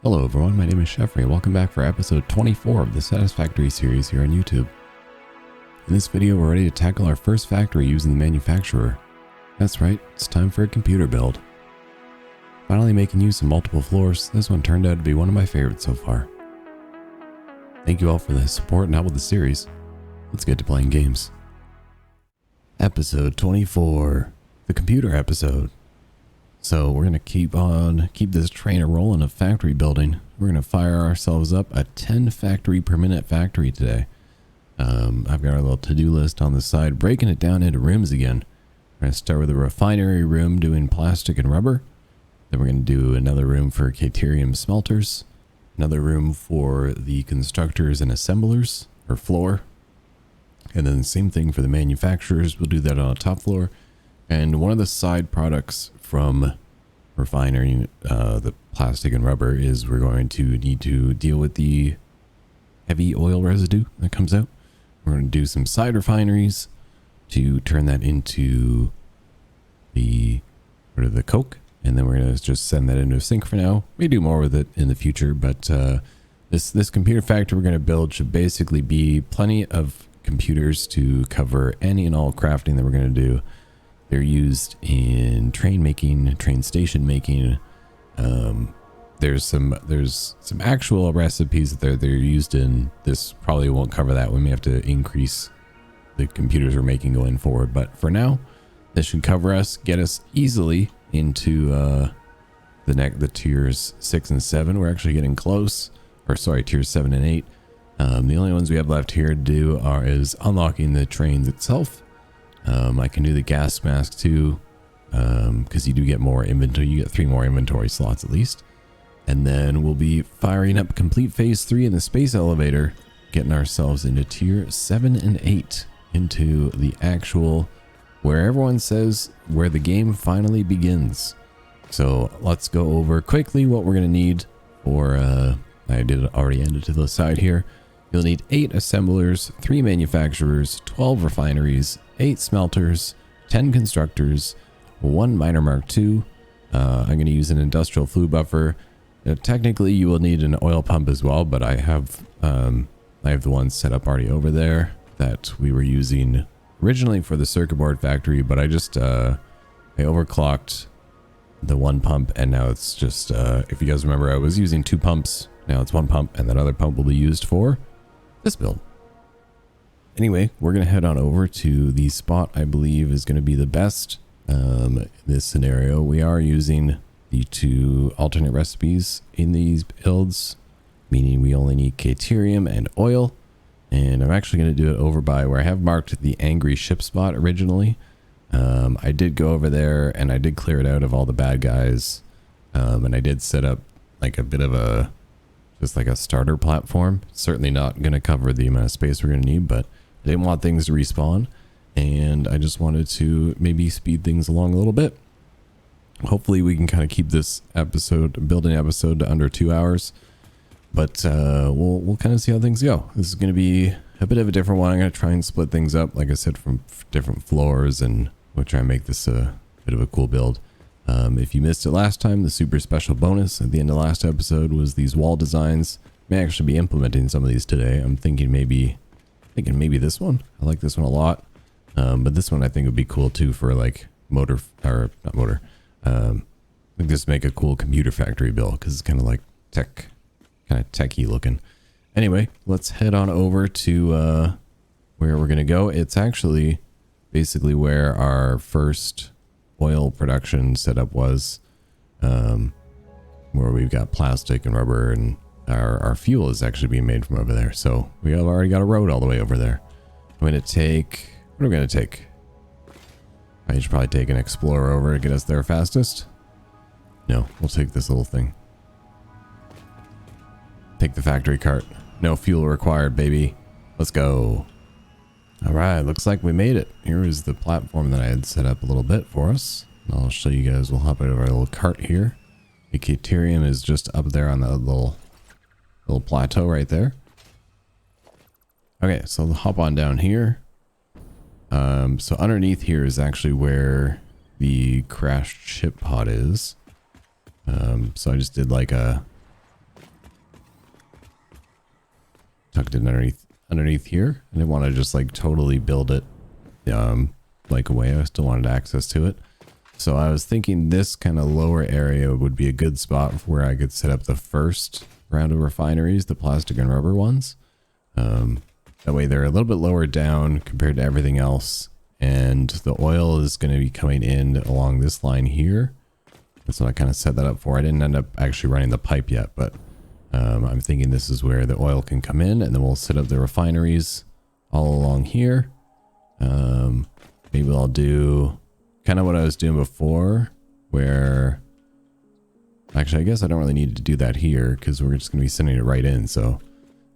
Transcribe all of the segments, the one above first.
Hello everyone, my name is Jeffrey. Welcome back for episode 24 of the Satisfactory series here on YouTube. In this video, we're ready to tackle our first factory using the manufacturer. That's right, it's time for a computer build. Finally making use of multiple floors, this one turned out to be one of my favorites so far. Thank you all for the support and help with the series. Let's get to playing games. Episode 24, the computer episode. So we're going to keep this train rolling of factory building. We're going to fire ourselves up a 10 factory per minute factory today. I've got our little to-do list on the side, breaking it down into rooms again. We're going to start with a refinery room doing plastic and rubber. Then we're going to do another room for Caterium smelters. Another room for the constructors and assemblers, or floor. And then the same thing for the manufacturers. We'll do that on a top floor. And one of the side products from refinery, the plastic and rubber, is we're going to need to deal with the heavy oil residue that comes out. We're going to do some side refineries to turn that into the coke, and then we're going to just send that into a sink for now. We do more with it in the future, but this computer factory we're going to build should basically be plenty of computers to cover any and all crafting that we're going to do. They're used in train making, train station making. There's some actual recipes that they're used in. This probably won't cover that. We may have to increase the computers we're making going forward. But for now, this should cover us, get us easily into the tiers 6 and 7. We're actually getting close. Or sorry, tiers 7 and 8. The only ones we have left here to do is unlocking the trains itself. I can do the gas mask too, because you do get more inventory. You get 3 more inventory slots at least. And then we'll be firing up complete phase 3 in the space elevator, getting ourselves into tier 7 and 8, into the actual, where everyone says where the game finally begins. So let's go over quickly what we're going to need for, I did already end it to the side here. You'll need 8 assemblers, 3 manufacturers, 12 refineries, 8 smelters, 10 constructors, 1 miner mark II. I'm going to use an industrial flue buffer. Technically, you will need an oil pump as well, but I have the one set up already over there that we were using originally for the circuit board factory, but I just I overclocked the one pump, and now it's just if you guys remember, I was using 2 pumps. Now it's 1 pump, and that other pump will be used for this build. Anyway, we're going to head on over to the spot I believe is going to be the best. This scenario, we are using the 2 alternate recipes in these builds, meaning we only need Caterium and oil. And I'm actually going to do it over by where I have marked the angry ship spot originally. I did go over there and I did clear it out of all the bad guys. And I did set up like a bit of just like a starter platform. Certainly not going to cover the amount of space we're going to need, but I didn't want things to respawn, and I just wanted to maybe speed things along a little bit. Hopefully we can kind of keep this building episode to under 2 hours, but we'll kind of see how things go. This is going to be a bit of a different one. I'm going to try and split things up, like I said, from different floors, and we'll try and make this a bit of a cool build. If you missed it last time, the super special bonus at the end of last episode was these wall designs. May actually be implementing some of these today. I'm thinking maybe this one. I like this one a lot. But this one I think would be cool too for like just make a cool computer factory build, because it's kind of like techy looking. Anyway, let's head on over to where we're gonna go. It's actually basically where our first oil production setup was, where we've got plastic and rubber, and our fuel is actually being made from over there. So we have already got a road all the way over there. I'm going to take, what are we going to take? I should probably take an explorer over to get us there fastest. No, we'll take this little thing. Take the factory cart. No fuel required, baby. Let's go. All right, looks like we made it. Here is the platform that I had set up a little bit for us. I'll show you guys. We'll hop over our little cart here. The Caterium is just up there on the little plateau right there. Okay, so hop on down here. So underneath here is actually where the crashed ship pod is. So I just did like a tucked in underneath here. I didn't want to just like totally build it like away. I still wanted access to it. So I was thinking this kind of lower area would be a good spot where I could set up the first round of refineries, the plastic and rubber ones. That way they're a little bit lower down compared to everything else. And the oil is going to be coming in along this line here. That's what I kind of set that up for. I didn't end up actually running the pipe yet, but I'm thinking this is where the oil can come in, and then we'll set up the refineries all along here. Maybe I'll do kind of what I was doing before, where actually I guess I don't really need to do that here because we're just going to be sending it right in. So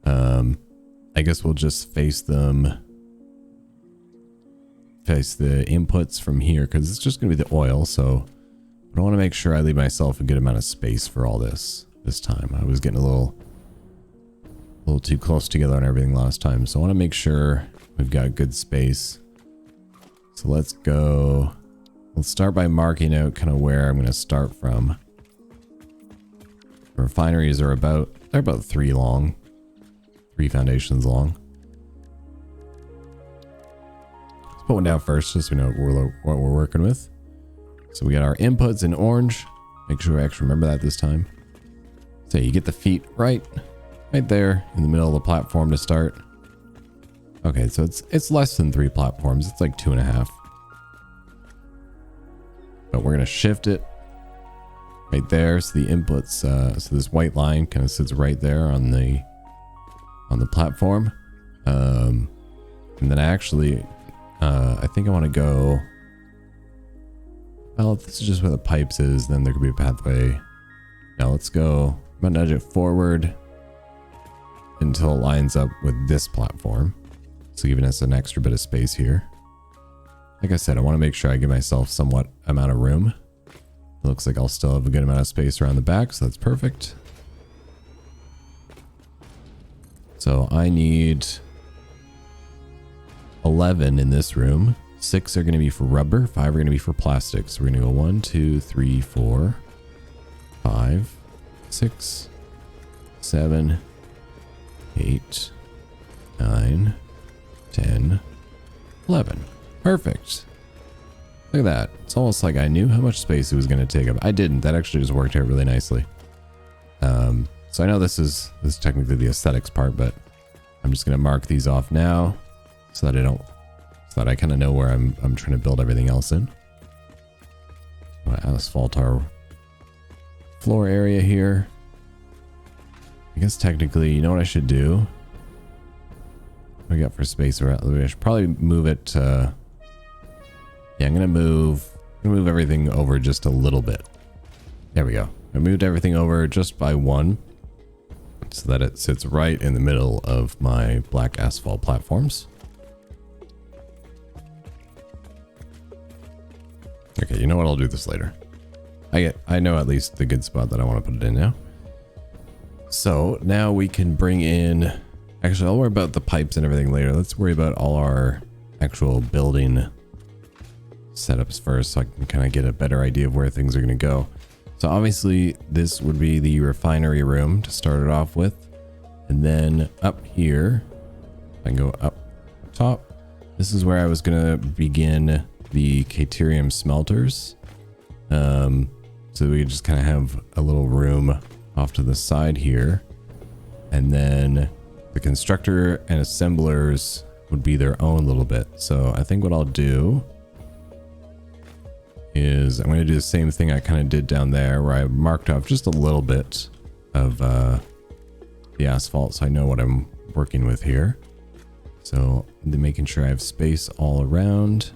I guess we'll just face the inputs from here because it's just going to be the oil. So I want to make sure I leave myself a good amount of space for all this time. I was getting a little too close together on everything last time. So I want to make sure we've got good space. So let's go. Let's start by marking out kind of where I'm going to start from. Refineries are they're about 3 foundations long. Let's put one down first just so we know what we're working with. So we got our inputs in orange. Make sure I actually remember that this time. So you get the feet right there in the middle of the platform to start. Okay, so it's less than 3 platforms. It's like 2.5. But we're gonna shift it right there. So the inputs, so this white line kind of sits right there on the platform. And then actually, I think I want to go. Well, if this is just where the pipes is, then there could be a pathway. Now let's go. I'm gonna nudge it forward until it lines up with this platform. So giving us an extra bit of space here. Like I said, I want to make sure I give myself somewhat amount of room. It looks like I'll still have a good amount of space around the back, so that's perfect. So I need 11 in this room. 6 are going to be for rubber, 5 are going to be for plastic. So we're going to go 1, 2, 3, 4, 5, 6, 7, 8, 9, 10, 11. Perfect. Look at that. It's almost like I knew how much space it was going to take up. I didn't. That actually just worked out really nicely. So I know this is technically the aesthetics part, but I'm just going to mark these off now so that I kind of know where I'm trying to build everything else in. I'm going to asphalt our floor area here. I guess technically, you know what I should do? What do we got for space around? I should probably move it. Yeah, I'm gonna move everything over just a little bit. There we go. I moved everything over just by 1, so that it sits right in the middle of my black asphalt platforms. Okay, you know what? I'll do this later. I know at least the good spot that I want to put it in now. So now we can bring in. Actually, I'll worry about the pipes and everything later. Let's worry about all our actual building setups first, so I can kind of get a better idea of where things are going to go. So obviously this would be the refinery room to start it off with. And then up here, I can go up top. This is where I was going to begin the Caterium smelters. So we just kind of have a little room off to the side here. And then the constructor and assemblers would be their own little bit. So I think what I'll do is I'm going to do the same thing I kind of did down there, where I marked off just a little bit of the asphalt, so I know what I'm working with here. So making sure I have space all around.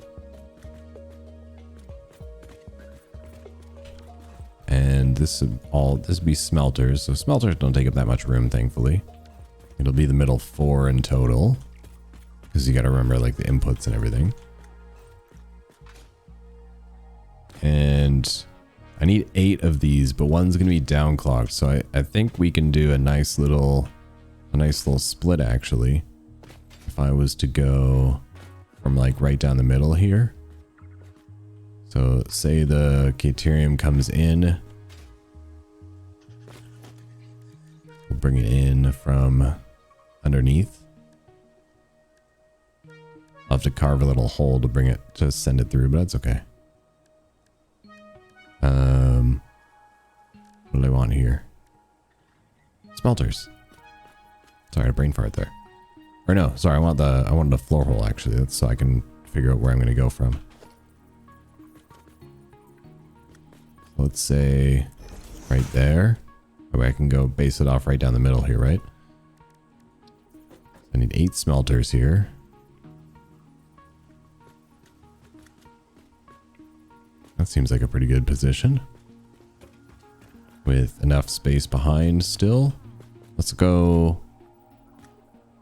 And this would be smelters. So smelters don't take up that much room, thankfully. It'll be the middle 4 in total, because you got to remember like the inputs and everything. And I need 8 of these, but one's going to be downclocked. So I think we can do a nice little split actually. If I was to go from like right down the middle here. So say the Caterium comes in. We'll bring it in from underneath. I'll have to carve a little hole to bring it, to send it through, but that's okay. What do I want here? Smelters. Sorry, a brain fart there. Or no, sorry, I wanted a floor hole actually. That's so I can figure out where I'm going to go from. Let's say right there. That way I can go base it off right down the middle here, right? I need 8 smelters here. That seems like a pretty good position. With enough space behind still. Let's go.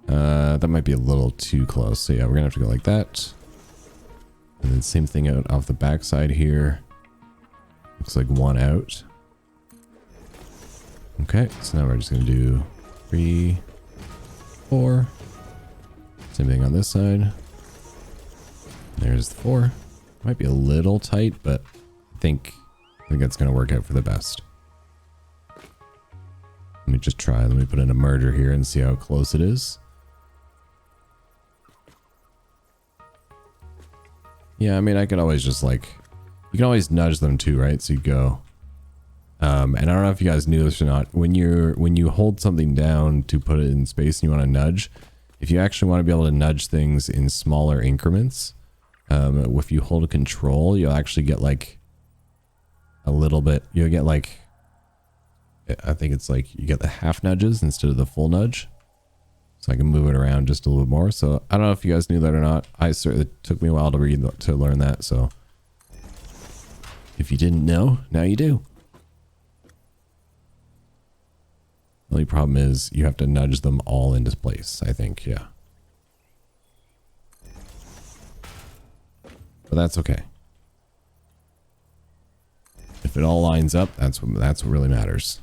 That might be a little too close. So yeah, we're gonna have to go like that. And then same thing out off the back side here. Looks like 1 out. Okay, so now we're just gonna do 3, 4. Same thing on this side. There's the 4. Might be a little tight, but I think that's gonna work out for the best. Let me just try. Let me put in a merger here and see how close it is. Yeah, I mean, I could always just like, you can always nudge them too, right? So you go, and I don't know if you guys knew this or not. When you hold something down to put it in space and you want to nudge, if you actually want to be able to nudge things in smaller increments, if you hold a control, you'll actually get like a little bit, you'll get like, I think it's like you get the half nudges instead of the full nudge. So I can move it around just a little bit more. So I don't know if you guys knew that or not. It took me a while to learn that. So if you didn't know, now you do. The only problem is you have to nudge them all into place, I think, yeah. But that's okay. If it all lines up, that's what really matters.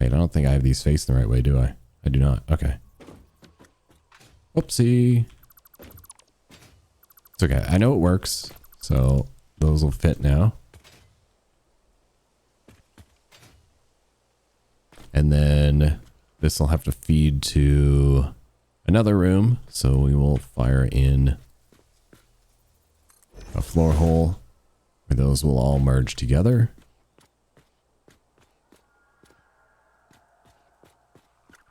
Wait, I don't think I have these facing the right way, do I? I do not. Okay. Whoopsie. It's okay. I know it works. So those will fit now. And then this will have to feed to another room. So we will fire in a floor hole where those will all merge together.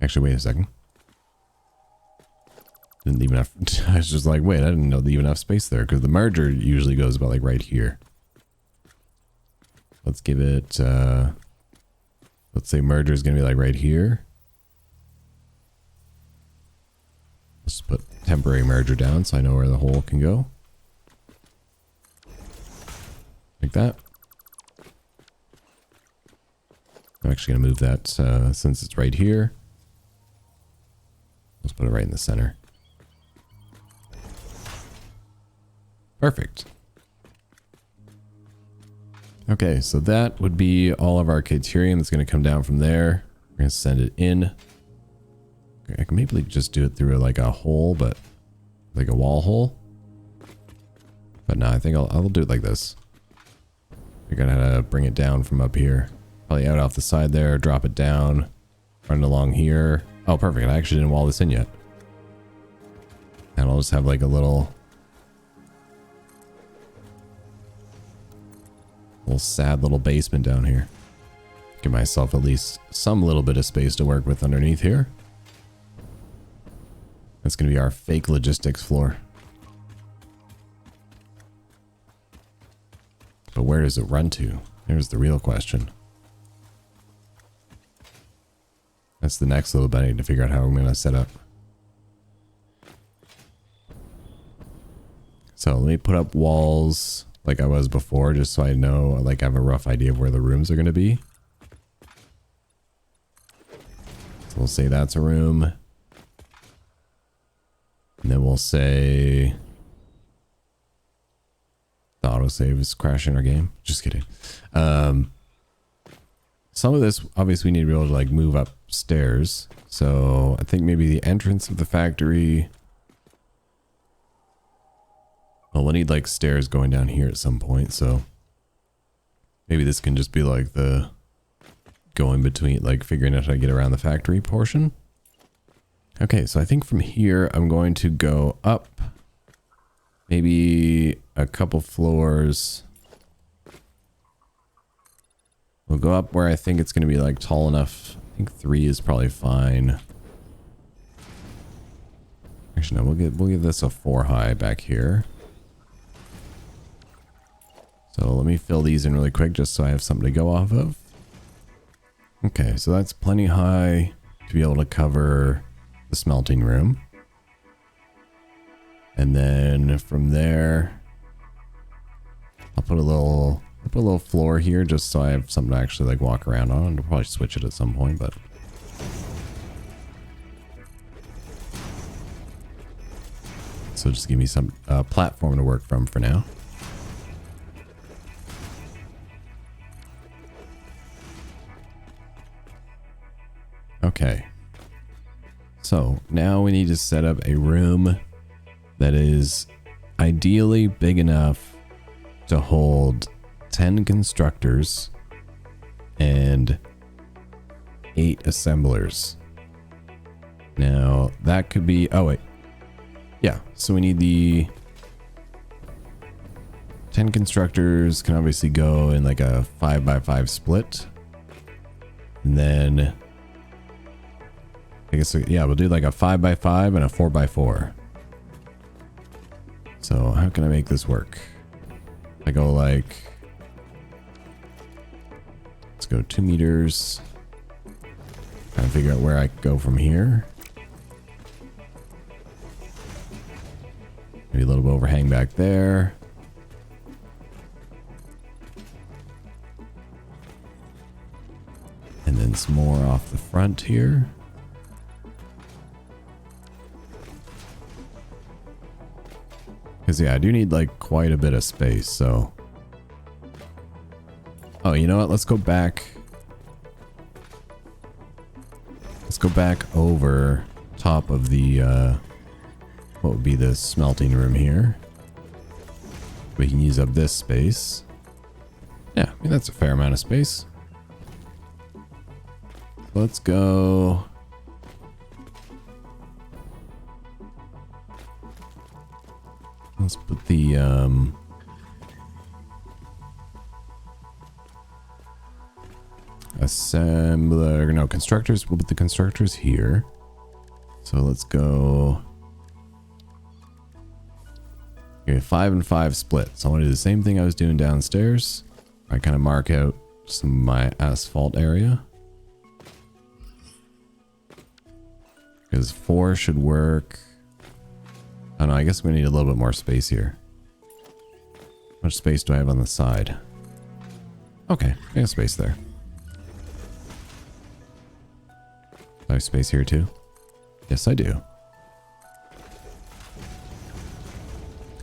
Actually, wait a second. Didn't leave enough. I was just like, wait, I didn't know leave enough space there because the merger usually goes about like right here. Let's give it, let's say merger is going to be like right here. Let's put temporary merger down so I know where the hole can go. Like that. I'm actually going to move that since it's right here. Let's put it right in the center. Perfect. Okay, so that would be all of our criterion that's going to come down from there. We're going to send it in. Okay, I can maybe just do it through like a hole, but like a wall hole. But no, I think I'll do it like this. We're going to bring it down from up here. Probably out off the side there, drop it down, run it along here. Oh, perfect. I actually didn't wall this in yet. And I'll just have like a little sad little basement down here. Give myself at least some little bit of space to work with underneath here. That's going to be our fake logistics floor. But where does it run to? There's the real question. That's the next little bit I need to figure out how I'm going to set up. So let me put up walls like I was before, just so I know, like I have a rough idea of where the rooms are going to be. So we'll say that's a room. And then we'll say the autosave is crashing our game. Just kidding. Some of this, obviously, we need to be able to like move upstairs. So I think maybe the entrance of the factory. Well, we'll need like stairs going down here at some point. So maybe this can just be like the going between, like figuring out how to get around the factory portion. Okay, so I think from here I'm going to go up maybe a couple floors. We'll go up where I think it's going to be like tall enough. I think 3 is probably fine. Actually, no, we'll give this a 4 high back here. So let me fill these in really quick just so I have something to go off of. Okay, so that's plenty high to be able to cover the smelting room. And then from there, I'll put a little floor here just so I have something to actually like walk around on. I'll probably switch it at some point, but so just give me some platform to work from for now. Okay. So now we need to set up a room that is ideally big enough to hold 10 constructors and 8 assemblers. Now that could be, oh wait. Yeah, so we need the 10 constructors can obviously go in like a 5x5 split. And then I guess, yeah, we'll do like a 5x5 and a 4x4. So how can I make this work? I go like, let's go 2 meters. Trying to figure out where I go from here. Maybe a little bit overhang back there. And then some more off the front here. Because yeah, I do need like quite a bit of space, so. Oh, you know what? Let's go back. Let's go back over top of the, what would be the smelting room here. We can use up this space. Yeah, I mean, that's a fair amount of space. Let's go. Let's put the assembler, no, constructors. We'll put the constructors here. So let's go. Okay, 5 and 5 split. So I want to do the same thing I was doing downstairs. I kind of mark out some of my asphalt area. Because 4 should work. Oh no, I guess we need a little bit more space here. How much space do I have on the side? Okay, I have space there. Do I have space here too? Yes, I do.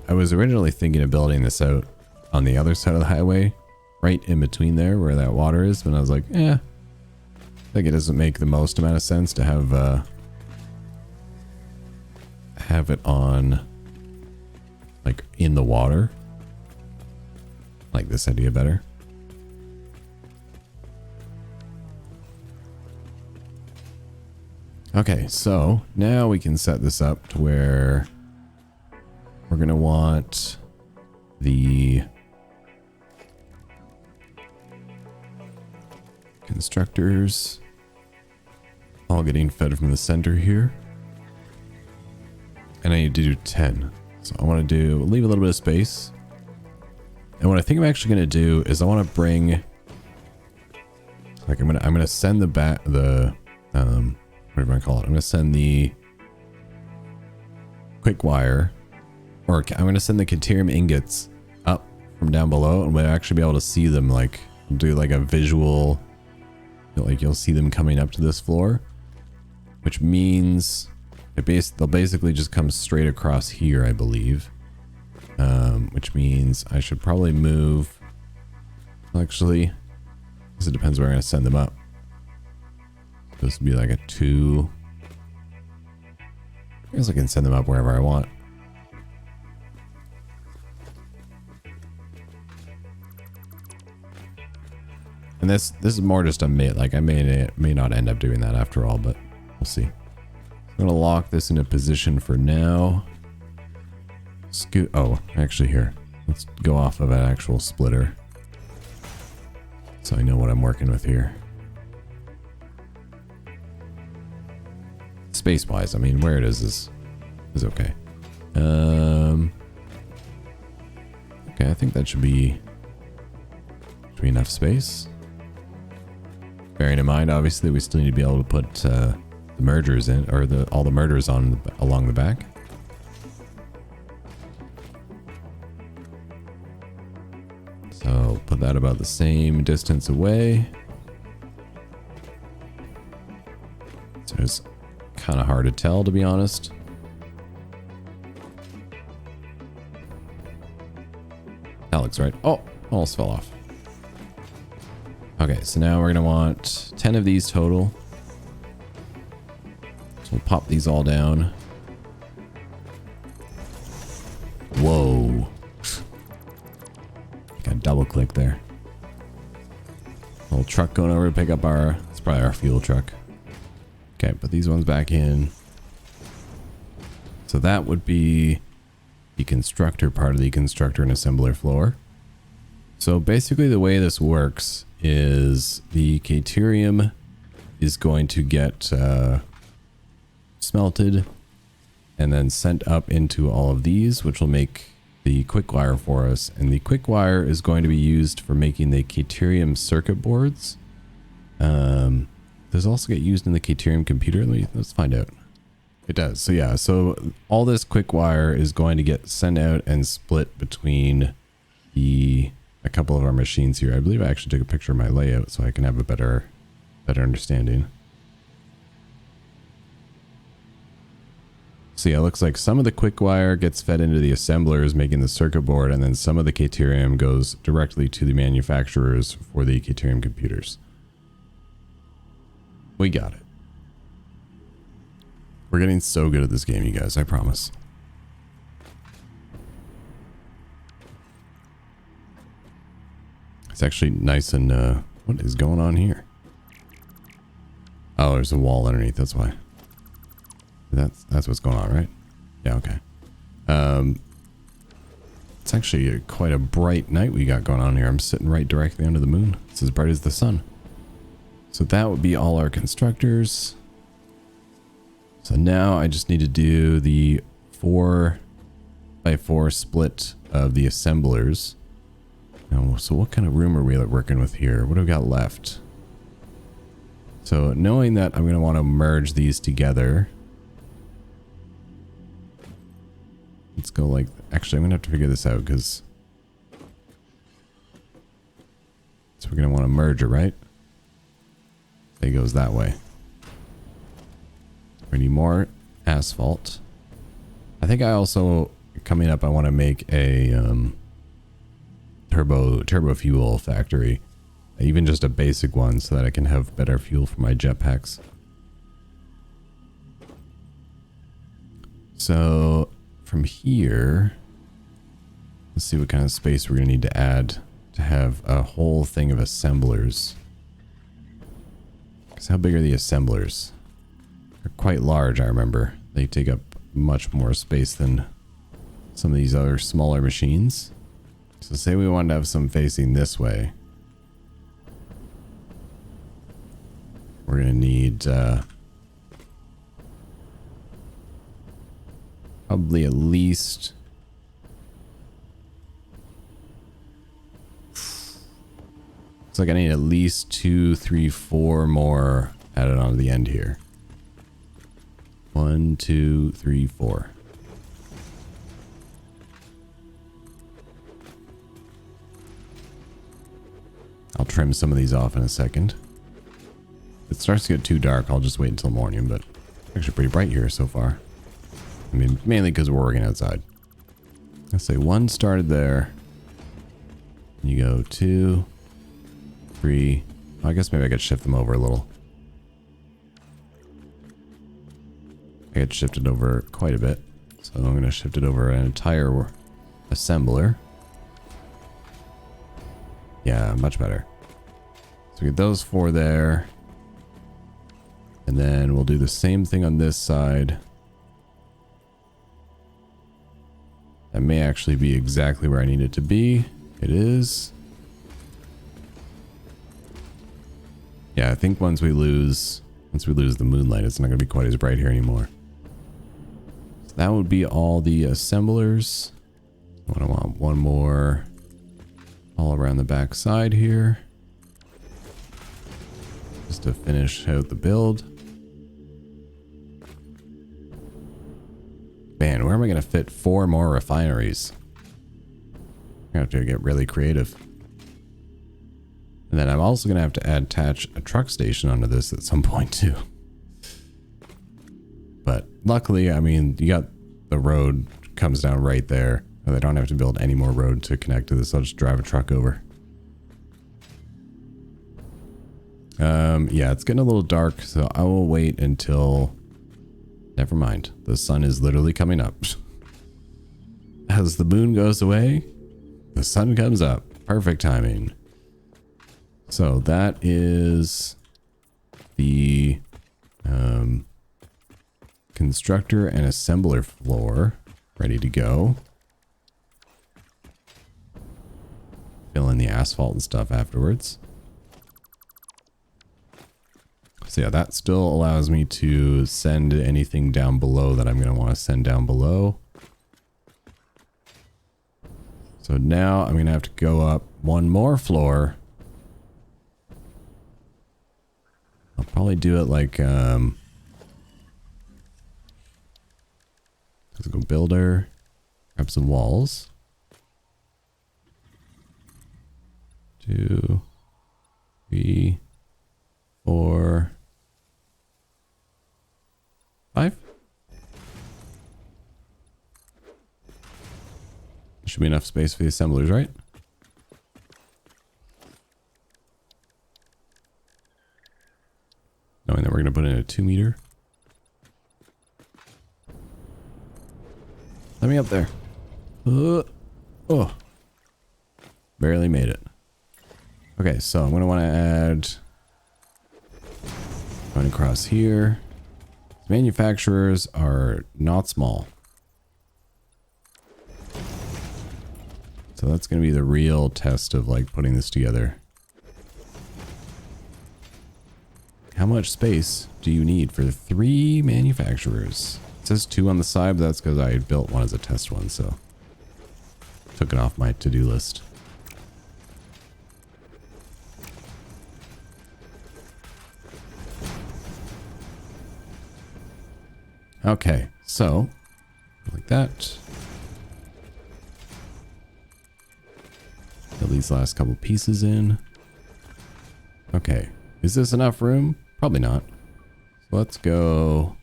I was originally thinking of building this out on the other side of the highway, right in between there where that water is, but I was like, I think it doesn't make the most amount of sense to have it on like in the water. Like this idea better. Okay, so now we can set this up to where we're gonna want the constructors all getting fed from the center here. And I need to do 10. So I want to leave a little bit of space. And what I think I'm actually going to do is I want to bring, like I'm going to send whatever I call it. I'm going to send the quick wire, or I'm going to send the Caterium ingots up from down below, and we'll actually be able to see them, like do like a visual, like you'll see them coming up to this floor, which means they'll basically just come straight across here, I believe. Which means I should probably move. Actually, because it depends where I'm going to send them up. This would be like a 2. I guess I can send them up wherever I want. And this is more just a like I may not end up doing that after all, but we'll see. I'm gonna lock this into position for now. Scoot. Oh, actually here. Let's go off of an actual splitter, so I know what I'm working with here. Space-wise, I mean, where it is okay. Okay, I think that should be enough space. Bearing in mind, obviously, we still need to be able to put the mergers in, or all the mergers on along the back. So put that about the same distance away. So it's kind of hard to tell, to be honest. That looks right. Oh, almost fell off. Okay, so now we're going to want 10 of these total. So we'll pop these all down. Whoa. Got double click there. Little truck going over to pick up it's probably our fuel truck. Okay, put these ones back in. So that would be the constructor part of the constructor and assembler floor. So basically the way this works is the caterium is going to get smelted and then sent up into all of these, which will make the quick wire for us. And the quick wire is going to be used for making the caterium circuit boards. Does also get used in the caterium computer? Let's find out. It does. So yeah, so all this quick wire is going to get sent out and split between a couple of our machines here. I believe I actually took a picture of my layout so I can have a better understanding. So yeah, it looks like some of the quick wire gets fed into the assemblers making the circuit board, and then some of the caterium goes directly to the manufacturers for the caterium computers. We got it. We're getting so good at this game, you guys, I promise. It's actually nice and, what is going on here? Oh, there's a wall underneath, that's why. That's what's going on, right? Yeah, okay. It's actually quite a bright night we got going on here. I'm sitting right directly under the moon. It's as bright as the sun. So that would be all our constructors. So now I just need to do the 4x4 split of the assemblers. Now, so what kind of room are we working with here? What do we got left? So knowing that I'm going to want to merge these together. Let's go like, actually I'm going to have to figure this out because. So we're going to want to merge it, right? It goes that way. We need more asphalt. I think I also, coming up, I want to make a turbo fuel factory. Even just a basic one so that I can have better fuel for my jetpacks. So from here, let's see what kind of space we're going to need to add to have a whole thing of assemblers. Because how big are the assemblers? They're quite large, I remember. They take up much more space than some of these other smaller machines. So say we wanted to have some facing this way. We're going to need probably at least looks like I need at least 2, 3, 4 more added on to the end here. 1, 2, 3, 4. I'll trim some of these off in a second. If it starts to get too dark, I'll just wait until morning, but it's actually pretty bright here so far. I mean, mainly because we're working outside. Let's say 1 started there. You go 2, 3. I guess maybe I could shift them over a little. I get shifted over quite a bit. So I'm going to shift it over an entire assembler. Yeah, much better. So So we get those 4 there. And then we'll do the same thing on this side. That may actually be exactly where I need it to be. It is. Yeah, I think once we lose the moonlight, it's not going to be quite as bright here anymore. So that would be all the assemblers. I want one more all around the back side here. Just to finish out the build. Man, where am I going to fit 4 more refineries? I have to get really creative. And then I'm also going to have to attach a truck station onto this at some point too. But luckily, I mean, you got the road comes down right there. I don't have to build any more road to connect to this. I'll just drive a truck over. Yeah, it's getting a little dark, so I will wait until... Never mind. The sun is literally coming up. As the moon goes away, the sun comes up. Perfect timing. So that is the constructor and assembler floor ready to go. Fill in the asphalt and stuff afterwards. So yeah, that still allows me to send anything down below that I'm going to want to send down below. So now I'm going to have to go up one more floor. I'll probably do it like, let's go builder, grab some walls. 2, 3, 4, 5. Should be enough space for the assemblers, right? Knowing that we're going to put in a 2 meter. Let me up there. Oh. Barely made it. Okay, so I'm going to want to add... Going across here. Manufacturers are not small. So that's going to be the real test of like putting this together. How much space do you need for 3 manufacturers? It says 2 on the side, but that's because I built one as a test one, so took it off my to-do list. Okay, so like that. Fill these last couple pieces in. Okay, is this enough room? Probably not. So let's go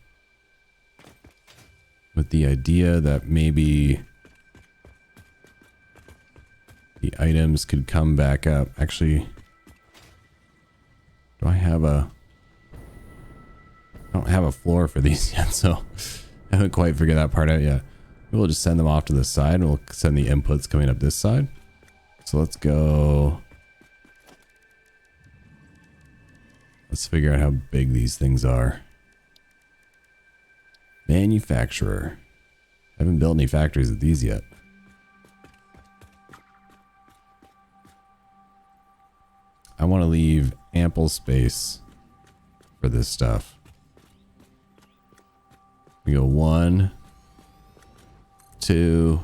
with the idea that maybe the items could come back up. Actually, do I have a... I don't have a floor for these yet, so I haven't quite figured that part out yet. We'll just send them off to the side, and we'll send the inputs coming up this side. So let's go. Let's figure out how big these things are. Manufacturer. I haven't built any factories with these yet. I want to leave ample space for this stuff. We go 1, 2,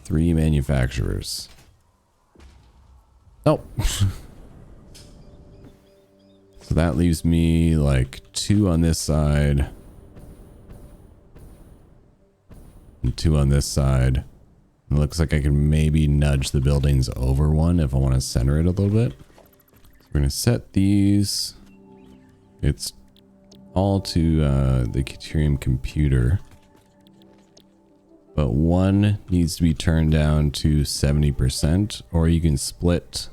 3 manufacturers. Nope. So that leaves me like 2 on this side. And 2 on this side. It looks like I can maybe nudge the buildings over 1 if I want to center it a little bit. So we're going to set these. It's all to the Caterium computer, but 1 needs to be turned down to 70%, or you can split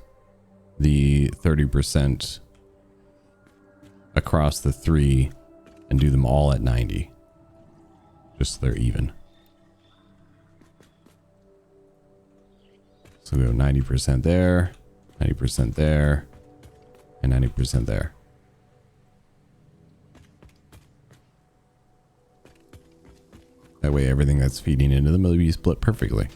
the 30% across the 3 and do them all at 90, just so they're even. So we go 90% there. 90% there, and 90% there. That way everything that's feeding into them will be split perfectly.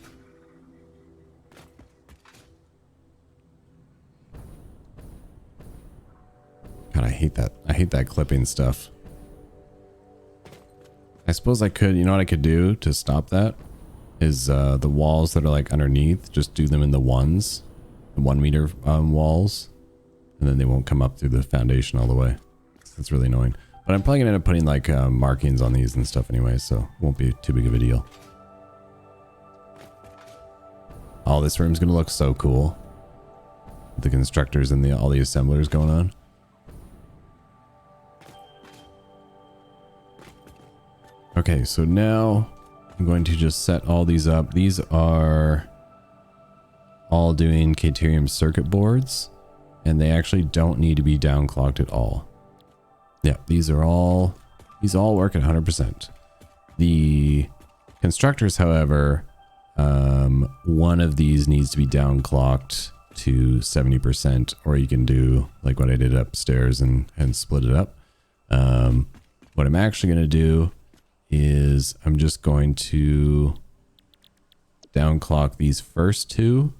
God, I hate that. I hate that clipping stuff. I suppose I could, you know what I could do to stop that? Is the walls that are like underneath, just do them in the ones. The 1 meter walls. And then they won't come up through the foundation all the way. That's really annoying. But I'm probably going to end up putting like markings on these and stuff anyway, so it won't be too big of a deal. Oh, this room's going to look so cool. The constructors and all the assemblers going on. Okay, so now I'm going to just set all these up. These are all doing Caterium circuit boards, and they actually don't need to be downclocked at all. Yeah, these all work at 100%. The constructors, however, one of these needs to be downclocked to 70%, or you can do like what I did upstairs and split it up. What I'm actually going to do is I'm just going to downclock these first two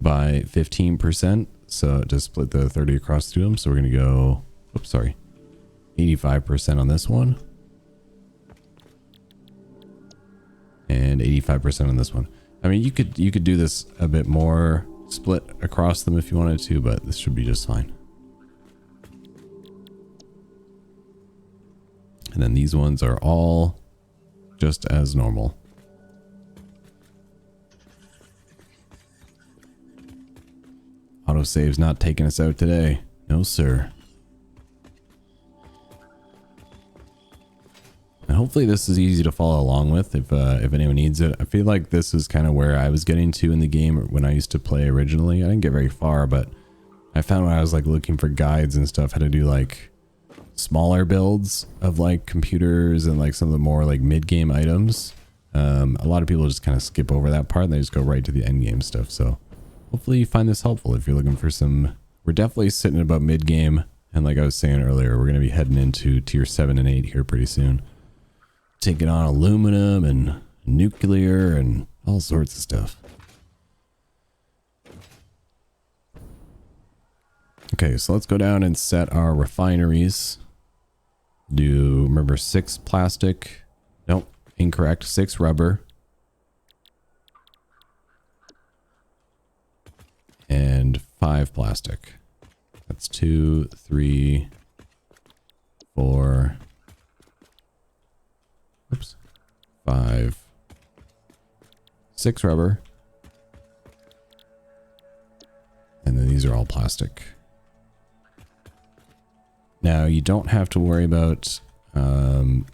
by 15%. So to split the 30 across to them. So we're going to go, oops, sorry, 85% on this one. And 85% on this one. I mean, you could do this a bit more split across them if you wanted to, but this should be just fine. And then these ones are all just as normal. Autosave's not taking us out today. No, sir. And hopefully this is easy to follow along with if anyone needs it. I feel like this is kind of where I was getting to in the game when I used to play originally. I didn't get very far, but I found when I was like looking for guides and stuff how to do like smaller builds of like computers and like some of the more like mid-game items. A lot of people just kind of skip over that part and they just go right to the end game stuff. So hopefully you find this helpful if you're looking for some. We're definitely sitting about mid-game, and like I was saying earlier, we're going to be heading into tier 7 and 8 here pretty soon, taking on aluminum and nuclear and all sorts of stuff. Okay, so let's go down and set our refineries. Remember 6 plastic. Nope, incorrect. 6 rubber. And 5 plastic. That's 2, 3, 4. Oops. 5. 6 rubber. And then these are all plastic. Now, you don't have to worry about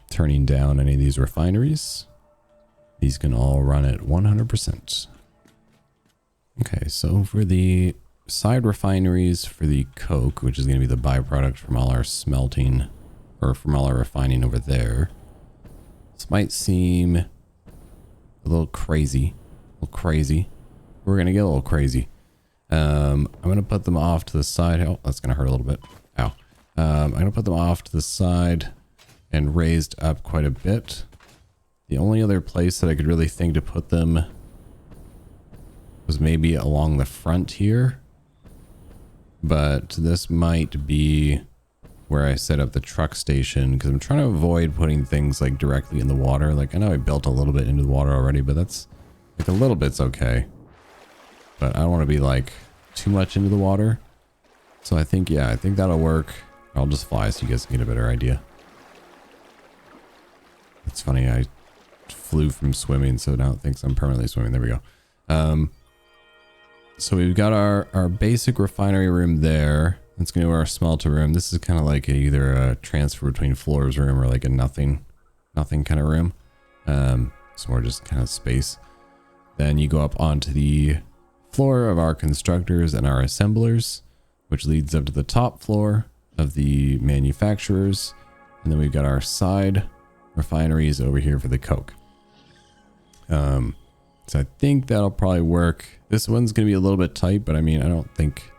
turning down any of these refineries. These can all run at 100%. Okay, so for the side refineries for the coke, which is going to be the byproduct from all our smelting, or from all our refining over there. This might seem a little crazy. We're going to get a little crazy. I'm going to put them off to the side. Oh, that's going to hurt a little bit. Ow. I'm going to put them off to the side and raised up quite a bit. The only other place that I could really think to put them was maybe along the front here. But this might be where I set up the truck station, because I'm trying to avoid putting things like directly in the water. Like I know I built a little bit into the water already, but that's like a little bit's okay. But I don't want to be like too much into the water. So I think, yeah, I think that'll work. I'll just fly so you guys can get a better idea. It's funny, I flew from swimming, so now it thinks I'm permanently swimming. There we go. So we've got our basic refinery room there. Let's go to our smelter room. This is kind of like either a transfer between floors room or like a nothing kind of room. It's more just kind of space. Then you go up onto the floor of our constructors and our assemblers, which leads up to the top floor of the manufacturers. And then we've got our side refineries over here for the coke. So I think that'll probably work. This one's going to be a little bit tight, but I mean, I don't think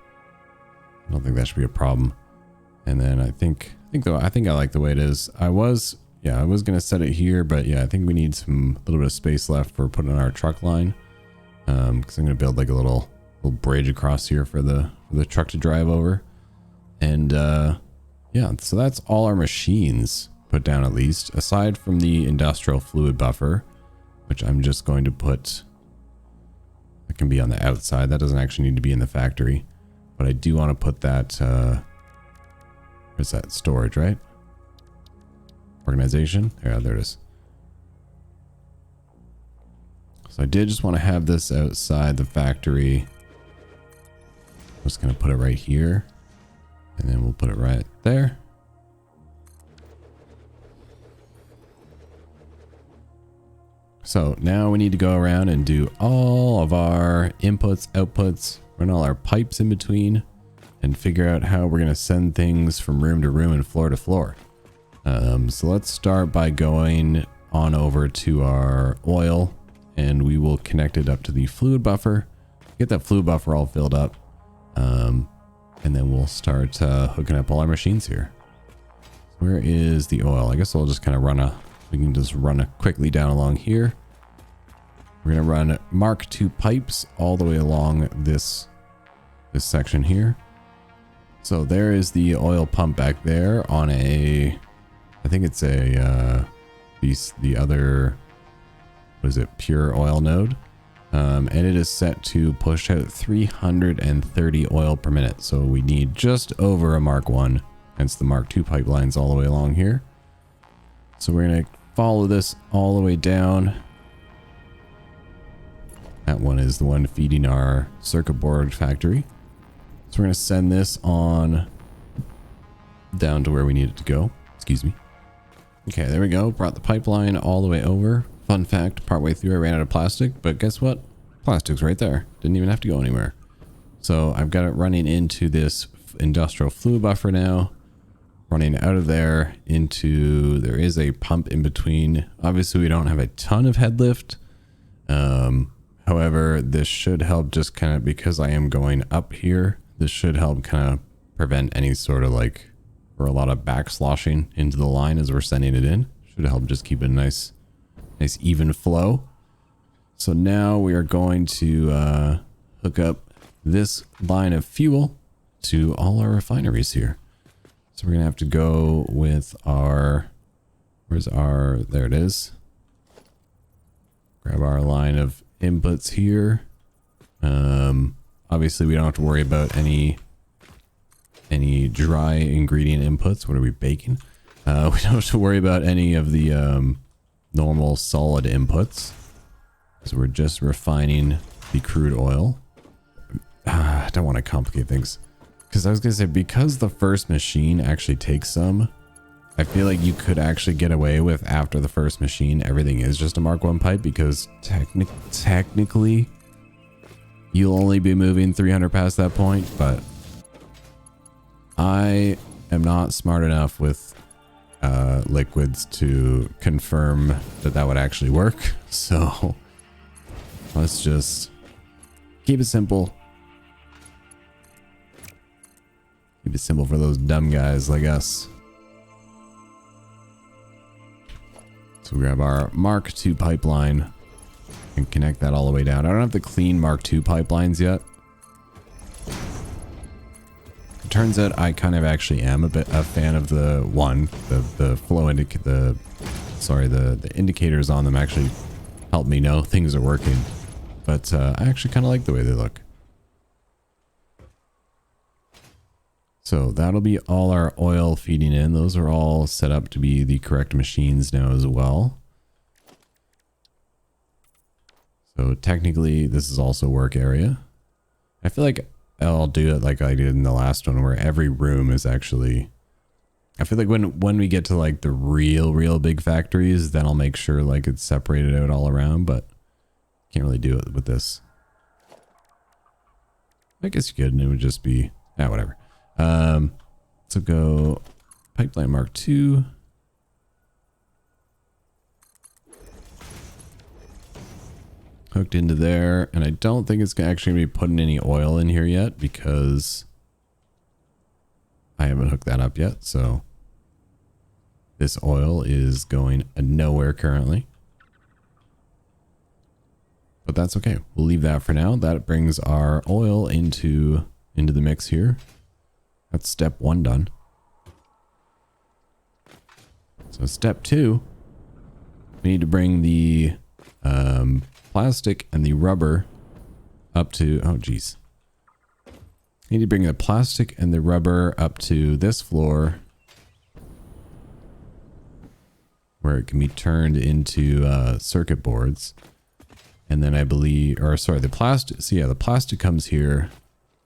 that should be a problem. And then I think I like the way it is. I was going to set it here, but yeah, I think we need a little bit of space left for putting our truck line. Because I'm going to build like a little bridge across here for the truck to drive over. And yeah, so that's all our machines put down, at least, aside from the industrial fluid buffer, which I'm just going to put. It can be on the outside. That doesn't actually need to be in the factory, but I do want to put that. Where's that? Storage, right? Organization. Yeah, there it is. So I did just want to have this outside the factory. I'm just going to put it right here. And then we'll put it right there. So now we need to go around and do all of our inputs, outputs, run all our pipes in between, and figure out how we're going to send things from room to room and floor to floor. So let's start by going on over to our oil, and we will connect it up to the fluid buffer, get that fluid buffer all filled up, and then we'll start hooking up all our machines here. Where is the oil? I guess I'll just kind of we can just run quickly down along here. We're going to run Mark II pipes all the way along this section here. So there is the oil pump back there on I think it's the other, what is it, pure oil node. And it is set to push out 330 oil per minute. So we need just over a Mark I, hence the Mark II pipelines all the way along here. So we're going to follow this all the way down. That one is the one feeding our circuit board factory. So we're going to send this on down to where we need it to go. Excuse me. Okay, there we go. Brought the pipeline all the way over. Fun fact, partway through I ran out of plastic, but guess what? Plastic's right there. Didn't even have to go anywhere. So I've got it running into this industrial fluid buffer now. Running out of there into, there is a pump in between. Obviously we don't have a ton of head lift. However, this should help just kind of, because I am going up here, this should help kind of prevent any sort of like, or a lot of back sloshing into the line as we're sending it in. Should help just keep it a nice even flow. So now we are going to hook up this line of fuel to all our refineries here. So we're going to have to go with our, there it is. Grab our line of inputs here. Obviously we don't have to worry about any dry ingredient inputs. What are we baking? We don't have to worry about any of the normal solid inputs. So we're just refining the crude oil. I don't want to complicate things. Because I was going to say, because the first machine actually takes some, I feel like you could actually get away with, after the first machine, everything is just a Mark I pipe, because technically you'll only be moving 300 past that point, but I am not smart enough with liquids to confirm that would actually work. So let's just keep it simple. Keep it simple for those dumb guys like us. So we grab our Mark II pipeline and connect that all the way down. I don't have to clean Mark II pipelines yet. It turns out I kind of actually am a fan of the flow the indicators on them actually help me know things are working. But I actually kind of like the way they look. So that'll be all our oil feeding in. Those are all set up to be the correct machines now as well. So technically this is also work area. I feel like I'll do it like I did in the last one, where every room is actually, I feel like when we get to like the real big factories, then I'll make sure like it's separated out all around, but can't really do it with this. I guess you could, and it would just be, whatever. So go pipeline Mark II. hooked into there, and I don't think it's actually going to be putting any oil in here yet because I haven't hooked that up yet. So this oil is going nowhere currently, but that's okay. We'll leave that for now. That brings our oil into the mix here. That's step 1 done. So step 2, we need to bring the plastic and the rubber up to, oh geez. We need to bring the plastic and the rubber up to this floor where it can be turned into circuit boards. And then I believe, or sorry, the plastic, so yeah, the plastic comes here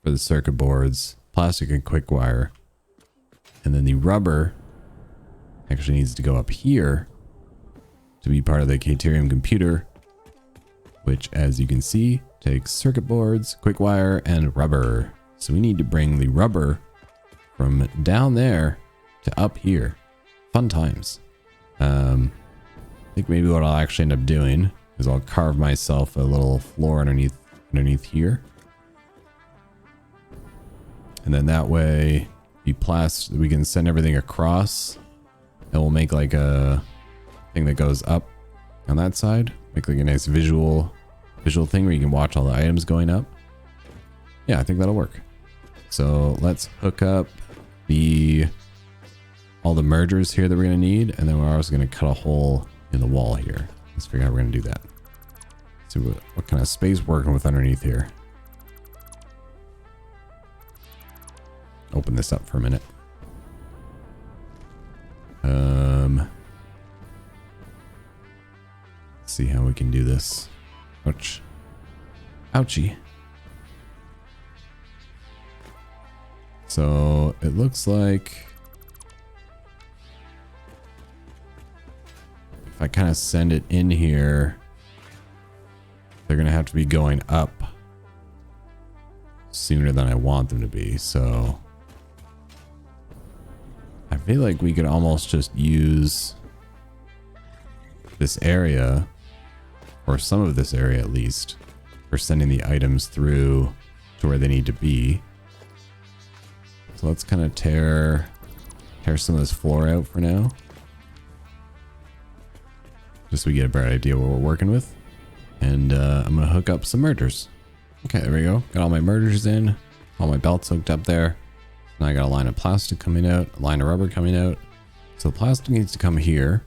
for the circuit boards, plastic and quick wire. And then the rubber actually needs to go up here to be part of the Caterium computer, which, as you can see, takes circuit boards, quick wire, and rubber. So we need to bring the rubber from down there to up here. Fun times. I think maybe what I'll actually end up doing is I'll carve myself a little floor underneath here. And then that way we can send everything across, and we'll make like a thing that goes up on that side. Make like a nice visual thing where you can watch all the items going up. Yeah, I think that'll work. So let's hook up all the mergers here that we're going to need, and then we're also going to cut a hole in the wall here. Let's figure out how we're going to do that. See what kind of space we're working with underneath here. Open this up for a minute. Let's see how we can do this. Ouch. Ouchie. So it looks like if I kind of send it in here, they're going to have to be going up sooner than I want them to be. So I feel like we could almost just use this area, or some of this area at least, for sending the items through to where they need to be. So let's kind of tear some of this floor out for now, just so we get a better idea what we're working with. And I'm gonna hook up some mergers. Okay, there we go. Got all my mergers in, all my belts hooked up there. Now I got a line of plastic coming out, a line of rubber coming out. So the plastic needs to come here.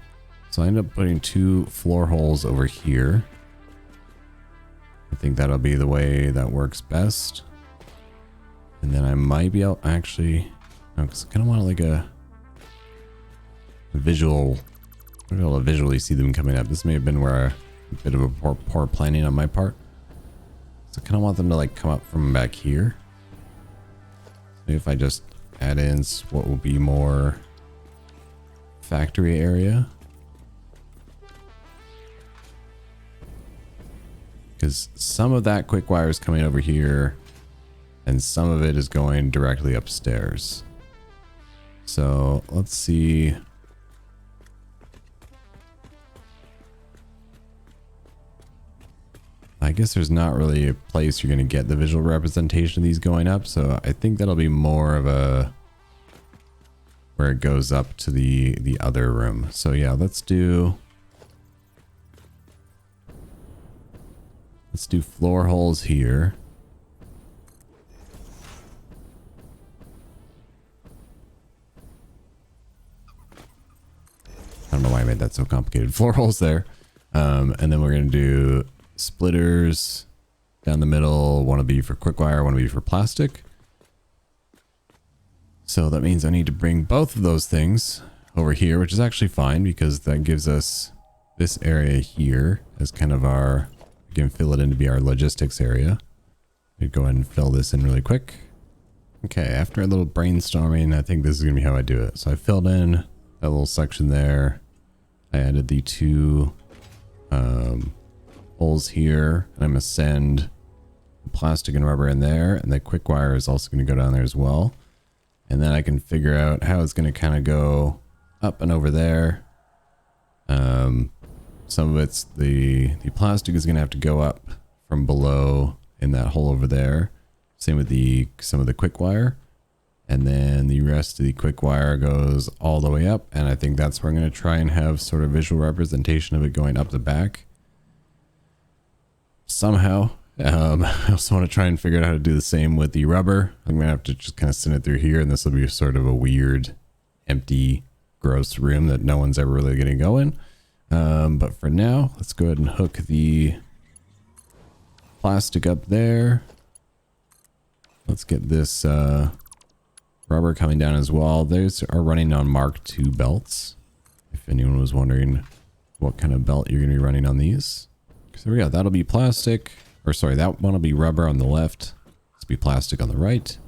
So I end up putting 2 floor holes over here. I think that'll be the way that works best. And then I might be able, actually, no, because I kind of want like a visual, I'll be able to visually see them coming up. This may have been where a bit of a poor planning on my part. So I kind of want them to like come up from back here. Maybe if I just add in what will be more factory area. Because some of that quick wire is coming over here, and some of it is going directly upstairs. So let's see. I guess there's not really a place you're going to get the visual representation of these going up. So I think that'll be more of a where it goes up to the other room. So yeah, let's do floor holes here. I don't know why I made that so complicated. Floor holes there. And then we're going to do splitters down the middle. One will be for quick wire, one will be for plastic. So that means I need to bring both of those things over here, which is actually fine because that gives us this area here as kind of our, we can fill it in to be our logistics area. We'd go ahead and fill this in really quick. Okay, after a little brainstorming, I think this is going to be how I do it. So I filled in that little section there. I added the 2 holes here, and I'm going to send plastic and rubber in there, and the quick wire is also going to go down there as well. And then I can figure out how it's going to kind of go up and over there. some of it's the plastic is going to have to go up from below in that hole over there. Same with some of the quick wire. And then the rest of the quick wire goes all the way up. And I think that's where I'm going to try and have sort of visual representation of it going up the back. Somehow. I also want to try and figure out how to do the same with the rubber. I'm going to have to just kind of send it through here. And this will be sort of a weird, empty, gross room that no one's ever really going to go in. But for now, let's go ahead and hook the plastic up there. Let's get this rubber coming down as well. Those are running on Mark II belts. If anyone was wondering what kind of belt you're going to be running on these. So there we go. That'll be plastic. Or sorry, that one will be rubber on the left. This will be plastic on the right. So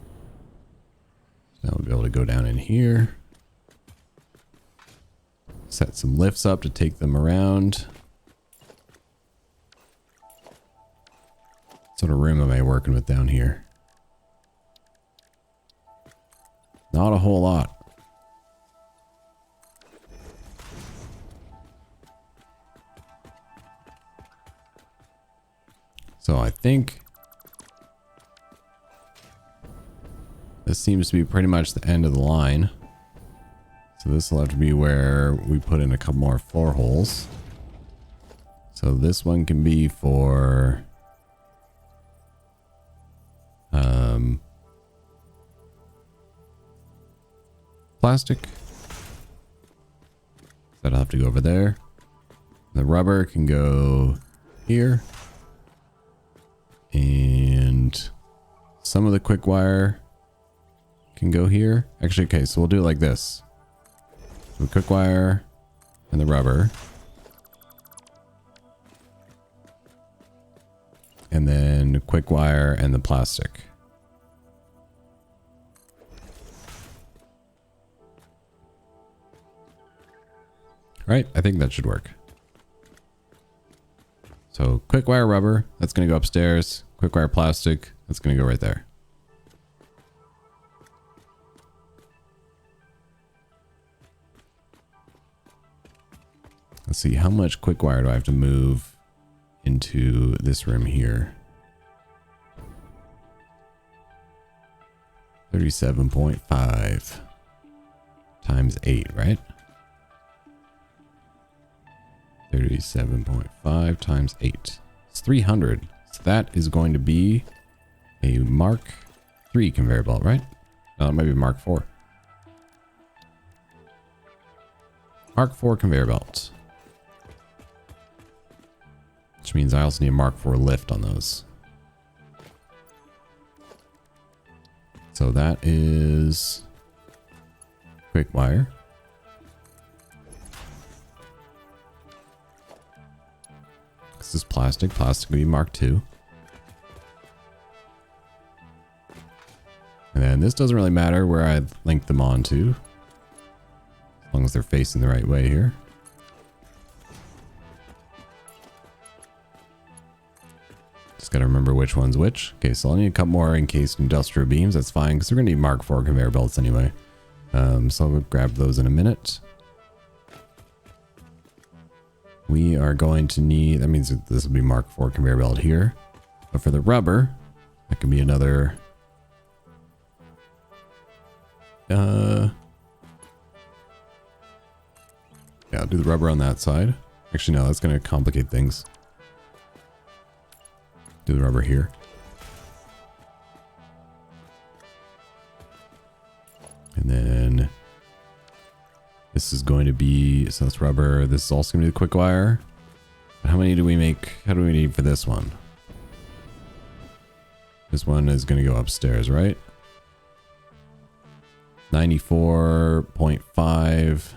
now we'll be able to go down in here. Set some lifts up to take them around. What sort of room am I working with down here? Not a whole lot. So I think this seems to be pretty much the end of the line. So this will have to be where we put in a couple more floor holes. So this one can be for plastic. That'll have to go over there. The rubber can go here. And some of the quick wire can go here. Actually, okay, so we'll do it like this. The quick wire and the rubber. And then quick wire and the plastic. Right, I think that should work. So quick wire rubber, that's going to go upstairs. Quick wire plastic, that's going to go right there. Let's see, how much quick wire do I have to move into this room here? 37.5 times 8, right? 37.5 times 8. It's 300. So that is going to be a Mark III conveyor belt, right? No, it might be Mark IV. Mark IV conveyor belt. Which means I also need a Mark IV lift on those. So that is quick wire. This is plastic. Plastic would be Mark II. And then this doesn't really matter where I link them onto. As long as they're facing the right way here. Just got to remember which one's which. Okay, so I'll need a couple more encased industrial beams. That's fine, because we're going to need Mark IV conveyor belts anyway. So I'll grab those in a minute. We are going to need, that means that this will be Mark IV conveyor belt here. But for the rubber, that can be another... yeah, I'll do the rubber on that side. Actually, no, that's going to complicate things. Do the rubber here. And then this is going to be, so that's rubber. This is also going to be the quick wire. How many do we make? How do we need for this one? This one is going to go upstairs, right? 94.5.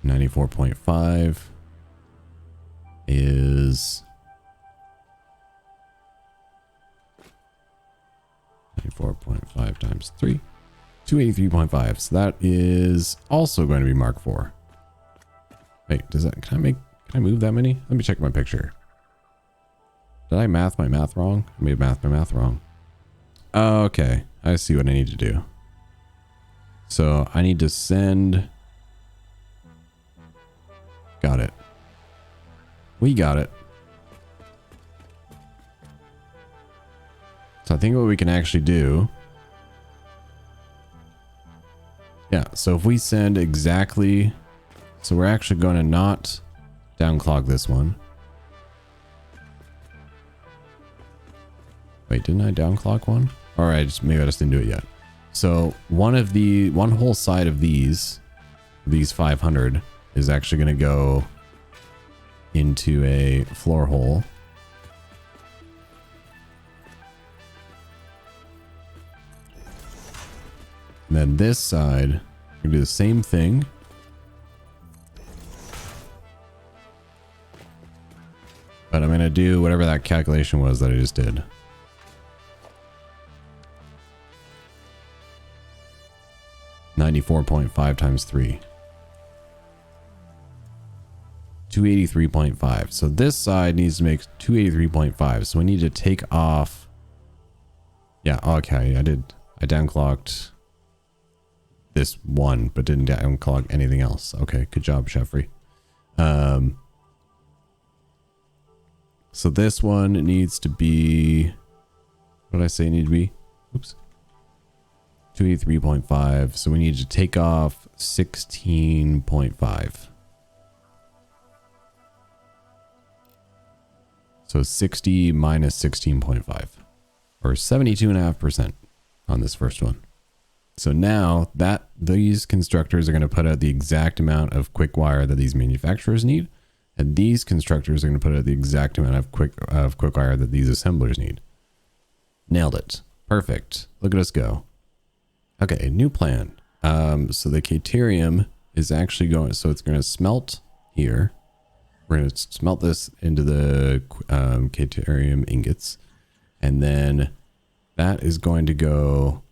94.5 is 94.5 times 3. 283.5. So that is also going to be Mark IV. Wait, does that, can I move that many? Let me check my picture. Did I math my math wrong? I may have mathed my math wrong. Oh, okay. I see what I need to do. So I need to send... Got it. We got it. So I think what we can actually do. Yeah, so if we send exactly. So we're actually going to not downclog this one. Wait, didn't I downclock one? All right, maybe I just didn't do it yet. So one whole side of these 500 is actually going to go into a floor hole. And then this side, we're going to do the same thing. But I'm going to do whatever that calculation was that I just did. $94.5 times 3. 283.5. So this side needs to make 283.5. So we need to take off. Yeah, okay. I downclocked this one, but didn't downclock anything else. Okay, good job, Sheffrey. So this one needs to be, what did I say it need to be? Oops. 283.5. So we need to take off 16.5. So 60 minus 16.5, or 72.5% on this first one. So now that these constructors are going to put out the exact amount of quick wire that these manufacturers need, and these constructors are going to put out the exact amount of quick wire that these assemblers need. Nailed it. Perfect. Look at us go. Okay, new plan. So the Caterium is actually going, so it's going to smelt here. We're going to smelt this into the Caterium ingots. And then that is going to go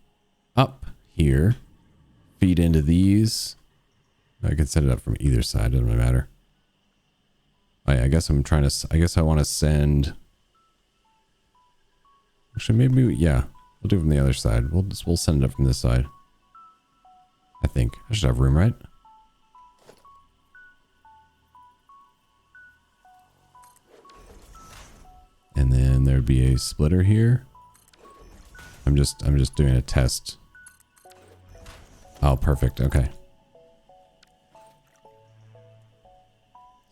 up here, feed into these. I can set it up from either side, doesn't really matter. I guess I'm trying to, I guess I want to send, actually maybe, yeah, we'll do it from the other side. We'll send it up from this side. I think I should have room, right? And then there'd be a splitter here. I'm just doing a test. Oh, perfect. Okay.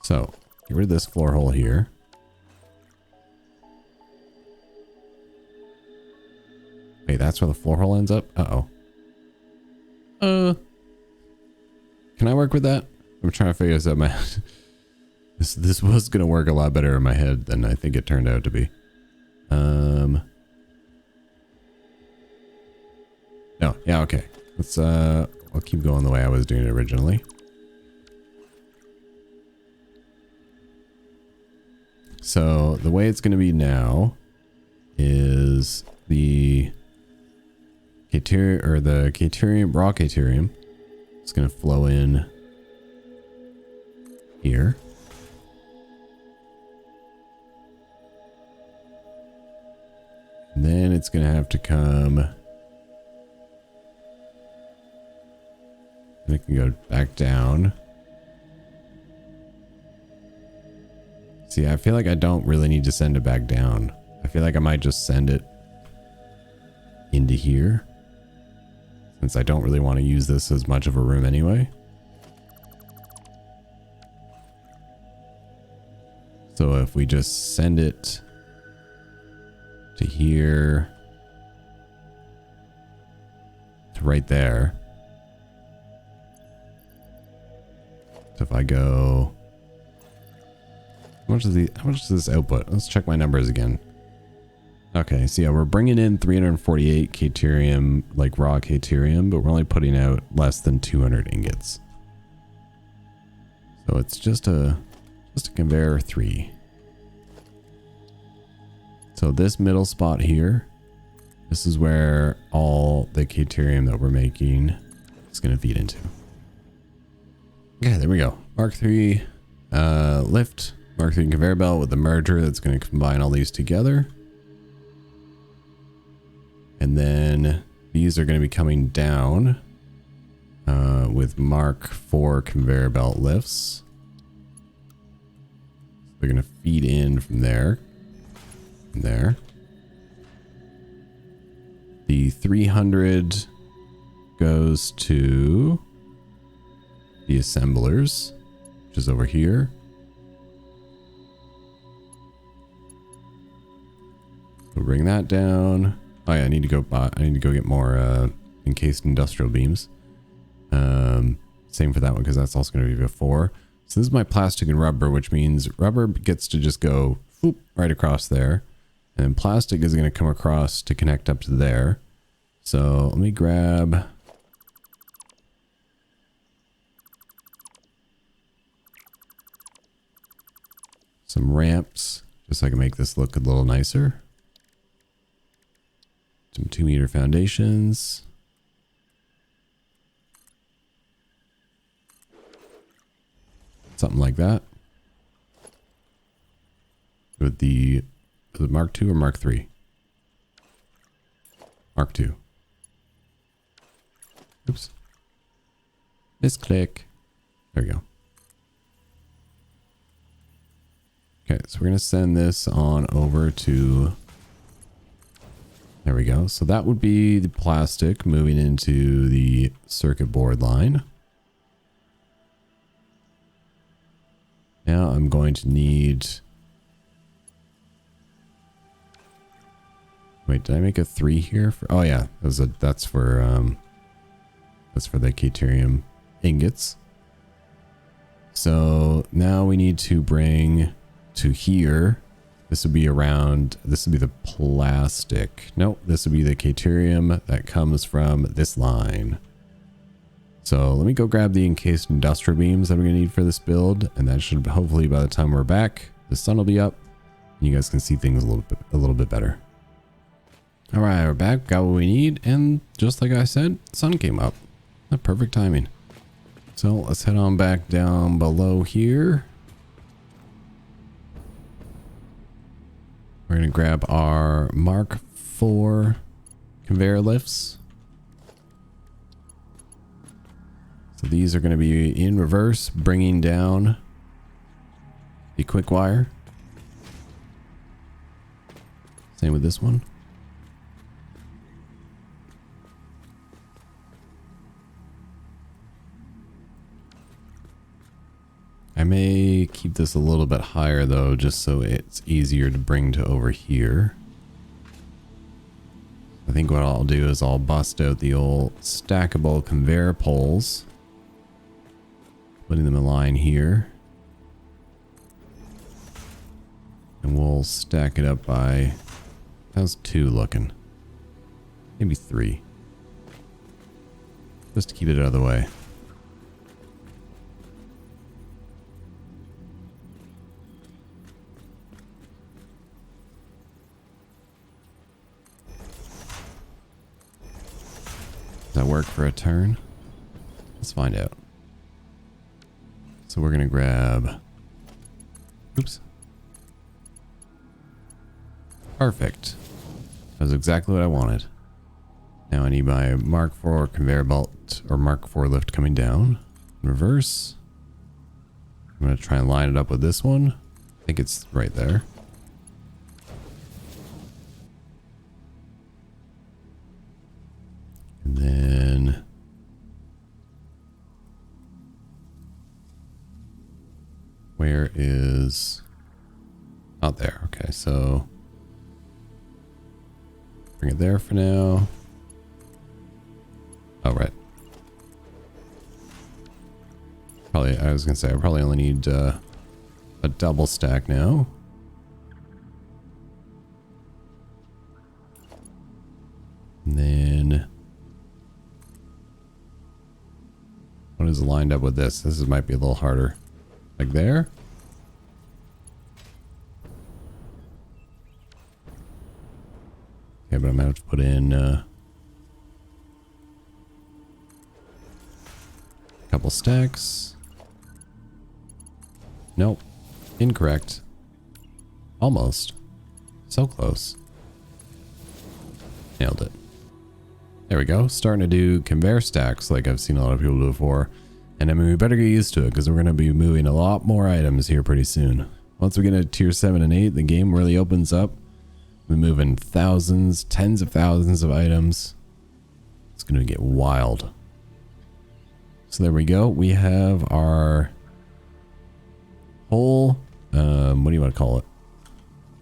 So get rid of this floor hole here. Wait, that's where the floor hole ends up? Uh-oh. Can I work with that? I'm trying to figure this out. This was gonna work a lot better in my head than I think it turned out to be. No, yeah, okay. Let's I'll keep going the way I was doing it originally. So the way it's gonna be now is the Caterium, raw Caterium. It's gonna flow in here. And then it's gonna have to come, and it can go back down. See, I feel like I don't really need to send it back down. I feel like I might just send it into here, since I don't really want to use this as much of a room anyway. So if we just send it to here, to right there. So if I go, how much is this output? Let's check my numbers again. Okay, so yeah, we're bringing in 348 Caterium, like raw Caterium, but we're only putting out less than 200 ingots. So it's just a conveyor 3. So this middle spot here, this is where all the Caterium that we're making is going to feed into. Okay, there we go. Mark III lift, Mark III conveyor belt with the merger that's going to combine all these together. And then these are going to be coming down with Mark IV conveyor belt lifts. They're going to feed in from there. From there. The 300 goes to the assemblers, which is over here. We'll bring that down. Oh yeah, I need to go get more encased industrial beams. Same for that one, because that's also going to be before. So this is my plastic and rubber, which means rubber gets to just go whoop, right across there. And then plastic is going to come across to connect up to there. So let me grab some ramps, just so I can make this look a little nicer. Some 2-meter foundations. Something like that. With the, is it Mark II or Mark III? Mark II. Oops. Misclick. There we go. Okay, so we're going to send this on over to... There we go. So that would be the plastic moving into the circuit board line. Now I'm going to need... Wait, did I make a 3 here? Oh yeah, that's for the Caterium ingots. So now we need to bring to here. This would be around, this would be the plastic. Nope, this would be the Caterium that comes from this line. So let me go grab the encased industrial beams that I'm going to need for this build. And that should hopefully by the time we're back, the sun will be up. And you guys can see things a little bit better. All right, we're back, got what we need. And just like I said, sun came up. Perfect timing. So let's head on back down below here. We're going to grab our Mark IV conveyor lifts. So these are going to be in reverse, bringing down the quick wire. Same with this one. I may keep this a little bit higher though, just so it's easier to bring to over here. I think what I'll do is I'll bust out the old stackable conveyor poles. Putting them in line here. And we'll stack it up by... How's 2 looking? Maybe 3. Just to keep it out of the way. Does that work for a turn? Let's find out. So we're going to grab... Oops. Perfect. That was exactly what I wanted. Now I need my Mark IV conveyor belt or Mark IV lift coming down. In reverse. I'm going to try and line it up with this one. I think it's right there. And then... Where is... Out there. Okay, so... Bring it there for now. Oh, right. Probably, I was gonna say, I probably only need a double stack now. And then... What is lined up with this? This might be a little harder. Like there. Okay, but I'm gonna have to put in a couple stacks. Nope. Incorrect. Almost. So close. Nailed it. There we go. Starting to do conveyor stacks like I've seen a lot of people do before. And I mean, we better get used to it because we're going to be moving a lot more items here pretty soon. Once we get to tier 7 and 8, the game really opens up. We move in thousands, tens of thousands of items. It's going to get wild. So there we go. We have our whole, what do you want to call it?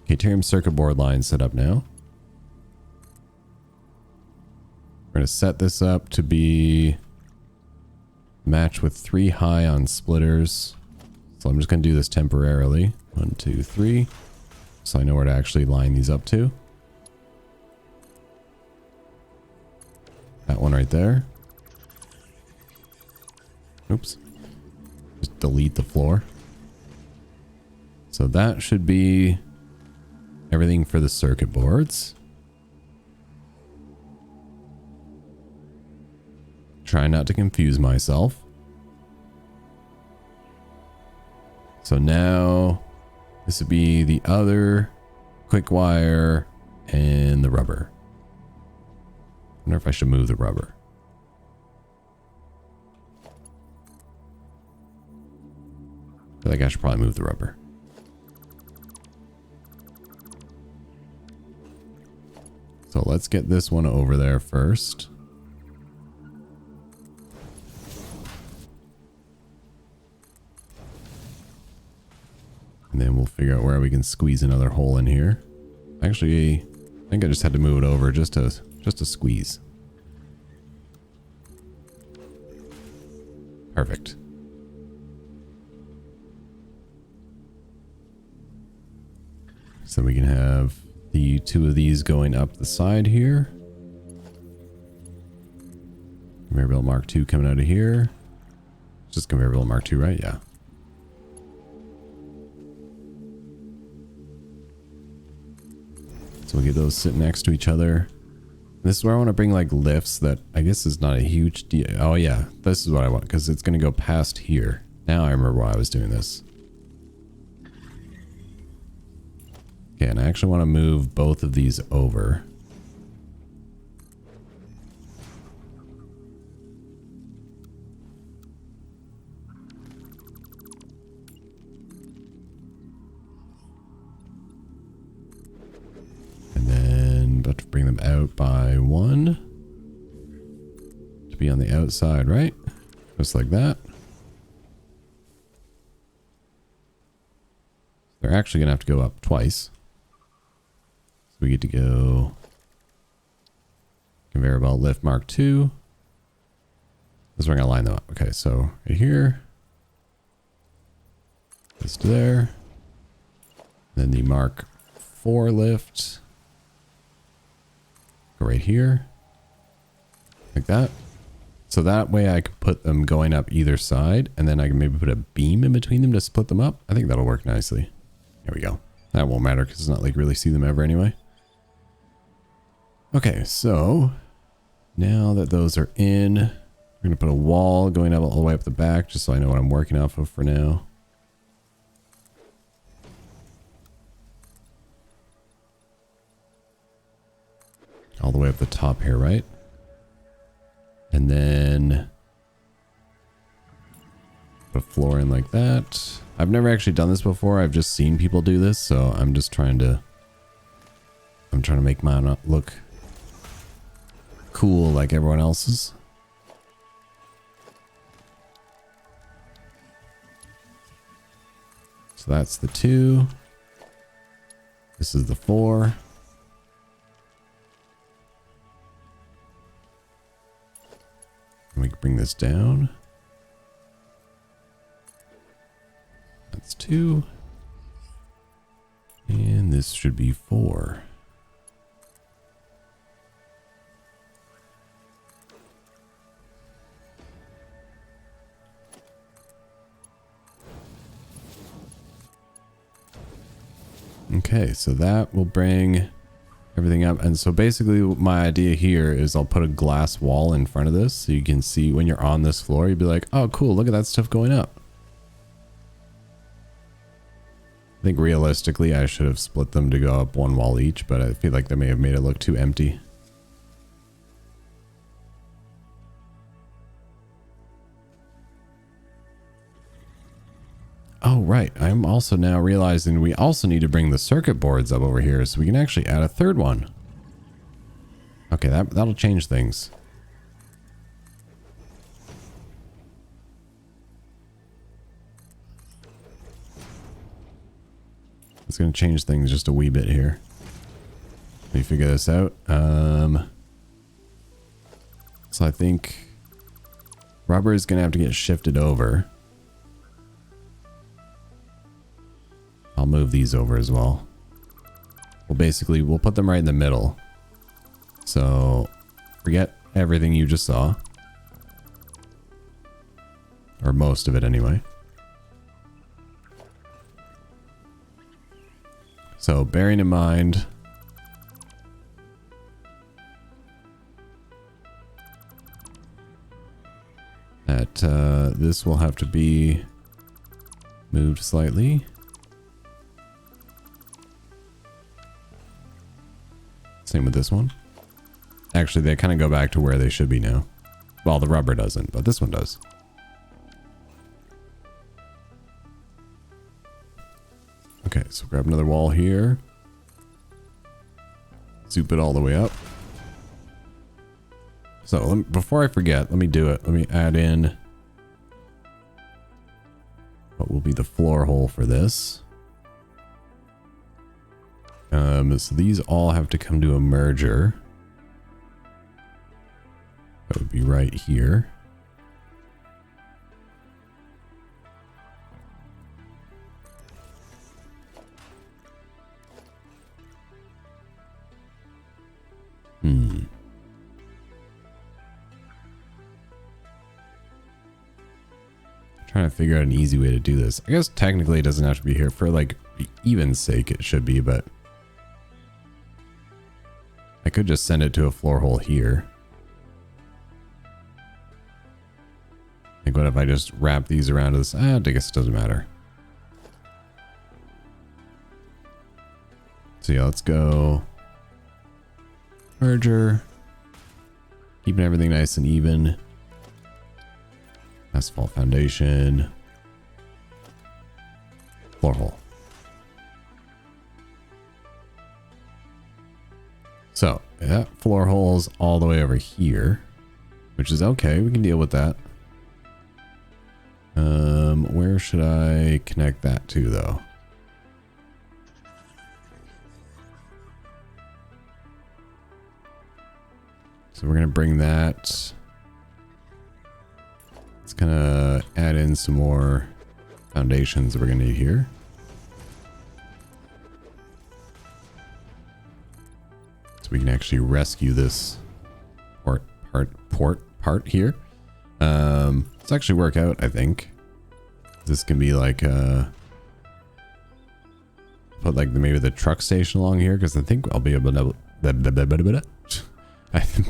Caterium circuit board line set up now. We're going to set this up to be match with 3 high on splitters. So I'm just going to do this temporarily. 1, 2, 3. So I know where to actually line these up to. That one right there. Oops. Just delete the floor. So that should be everything for the circuit boards. Try not to confuse myself. So now this would be the other quick wire and the rubber. I wonder if I should move the rubber. I feel like I should probably move the rubber. So let's get this one over there first. And then we'll figure out where we can squeeze another hole in here. Actually, I think I just had to move it over just to squeeze. Perfect. So we can have the 2 of these going up the side here. Conveyor belt Mark II coming out of here. It's just conveyor belt Mark II, right? Yeah. So we'll get those sitting next to each other. This is where I want to bring like lifts that I guess is not a huge deal. Oh yeah, this is what I want because it's going to go past here. Now I remember why I was doing this. Okay, and I actually want to move both of these over. And then about to bring them out by 1. To be on the outside, right? Just like that. They're actually going to have to go up twice. So we get to go conveyor belt lift Mark II. This is where I'm going to line them up. Okay, so right here. This to there. Then the Mark IV lift. Go right here. Like that. So that way I could put them going up either side. And then I can maybe put a beam in between them to split them up. I think that'll work nicely. There we go. That won't matter because it's not like really see them ever anyway. Okay, so now that those are in, we're going to put a wall going up all the way up the back just so I know what I'm working off of for now. All the way up the top here, right? And then put a floor in like that. I've never actually done this before. I've just seen people do this, so I'm just trying to make mine look cool like everyone else's. So that's the 2. This is the 4. And we can bring this down. That's 2. And this should be 4. Okay, so that will bring everything up. And so basically my idea here is I'll put a glass wall in front of this so you can see when you're on this floor, you'd be like, oh cool, look at that stuff going up. I think realistically I should have split them to go up 1 wall each, but I feel like they may have made it look too empty. Oh, right. I'm also now realizing we also need to bring the circuit boards up over here so we can actually add a third one. Okay, that'll change things. It's going to change things just a wee bit here. Let me figure this out. So I think rubber is going to have to get shifted over. I'll move these over as well. We'll put them right in the middle. So forget everything you just saw. Or most of it anyway. So bearing in mind that this will have to be moved slightly. Same with this one. Actually, they kind of go back to where they should be now. Well, the rubber doesn't, but this one does. Okay, so grab another wall here. Zoop it all the way up. So before I forget, let me do it. Let me add in what will be the floor hole for this. So these all have to come to a merger. That would be right here. Trying to figure out an easy way to do this. I guess technically it doesn't have to be here for like even's sake. It should be, but I could just send it to a floor hole here. Like what if I just wrap these around to this? I guess it doesn't matter. So yeah, let's go merger. Keeping everything nice and even. Asphalt foundation. Floor hole. So, yeah, floor holes all the way over here, which is okay. We can deal with that. Where should I connect that to, though? So we're going to bring that. It's going to add in some more foundations that we're going to need here. So we can actually rescue this part here. Let's actually work out, I think. This can be like put like maybe the truck station along here, because I think I'll be able to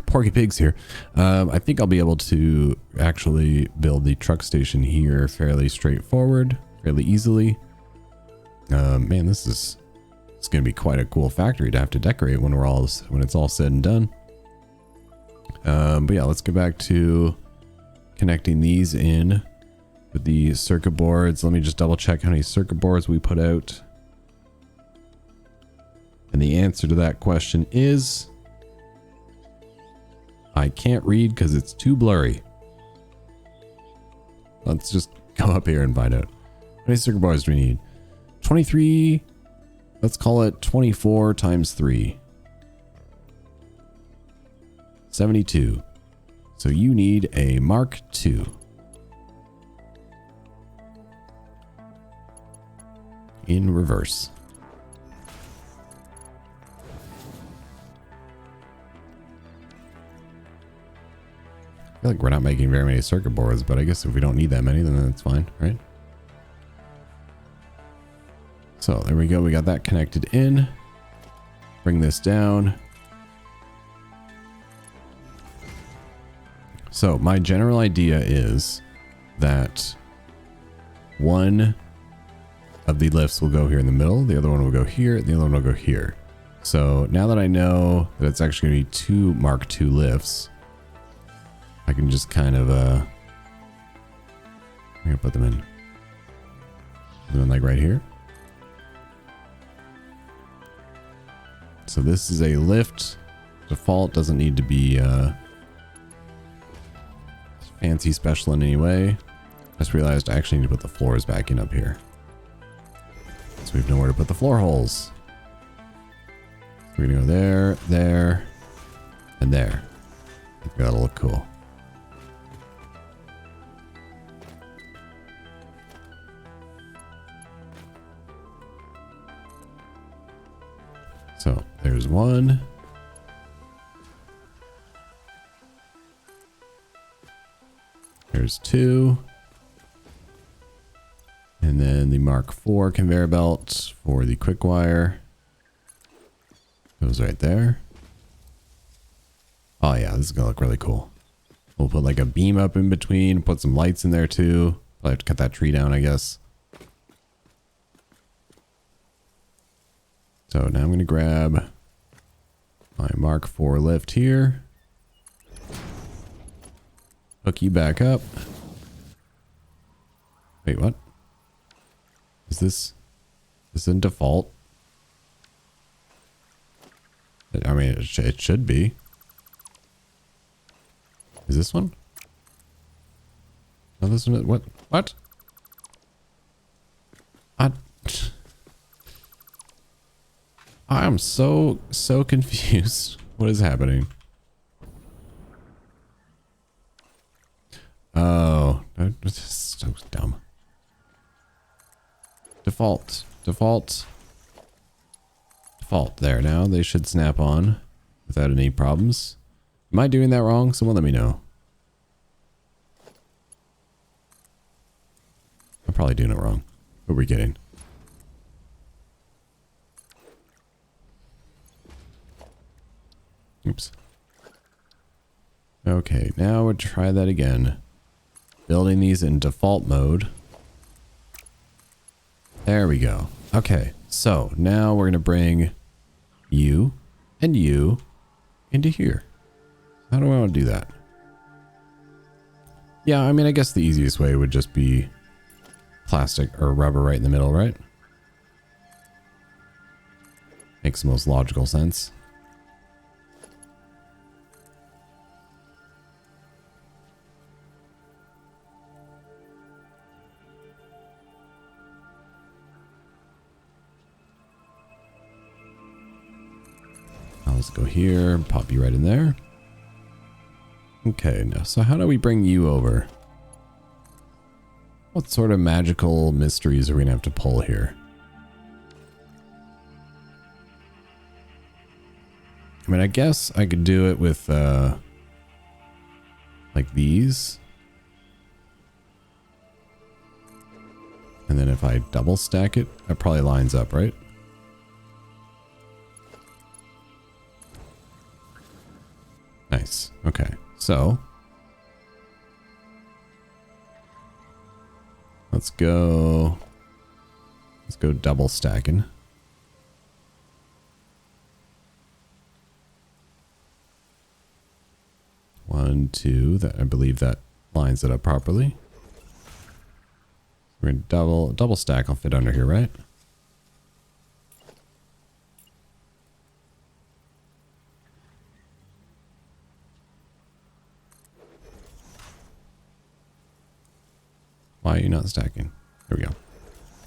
Porky Pig's here. I think I'll be able to actually build the truck station here fairly straightforward, fairly easily. Man, this is going to be quite a cool factory to have to decorate when it's all said and done. But yeah, let's go back to connecting these in with the circuit boards. Let me just double check how many circuit boards we put out. And the answer to that question is I can't read because it's too blurry. Let's just go up here and find out. How many circuit boards do we need? 23. Let's call it 24 times 3. 72. So you need a Mark II. In reverse. I feel like we're not making very many circuit boards, but I guess if we don't need that many, then that's fine, right? So there we go. We got that connected in. Bring this down. So my general idea is that one of the lifts will go here in the middle. The other one will go here. The other one will go here. So now that I know that it's actually going to be 2 Mark II lifts, I can just kind of I'm gonna put them in And then like right here. So this is a lift. Default, doesn't need to be fancy special in any way. Just realized I actually need to put the floors back in up here. So we have nowhere to put the floor holes. We're gonna go there, there, and there. I think that'll look cool. So there's one. There's two. And then the Mark IV conveyor belt for the quick wire goes right there. Oh yeah, this is gonna look really cool. We'll put like a beam up in between, put some lights in there too. Probably have to cut that tree down, I guess. So now I'm gonna grab my Mark IV lift here. Hook you back up. Wait, what? Is this in default? I mean, it should be. Is this one? No, this one. What? I am so confused. What is happening? Oh, this is so dumb. Default. There, now they should snap on without any problems. Am I doing that wrong? Someone let me know. I'm probably doing it wrong. What are we getting? Oops. Okay, now we'll try that again. Building these in default mode. There we go. Okay, so now we're going to bring you and you into here. How do I want to do that? Yeah, I mean, I guess the easiest way would just be plastic or rubber right in the middle, right? Makes the most logical sense. Let's go here, pop you right in there. Okay, now, so how do we bring you over? What sort of magical mysteries are we gonna have to pull here? I mean, I guess I could do it with, like these. And then if I double stack it, that probably lines up, right? Nice. Okay. So let's go double stacking. One, two, that I believe that lines it up properly. We're gonna double stack will fit under here, right? Why are you not stacking? There we go.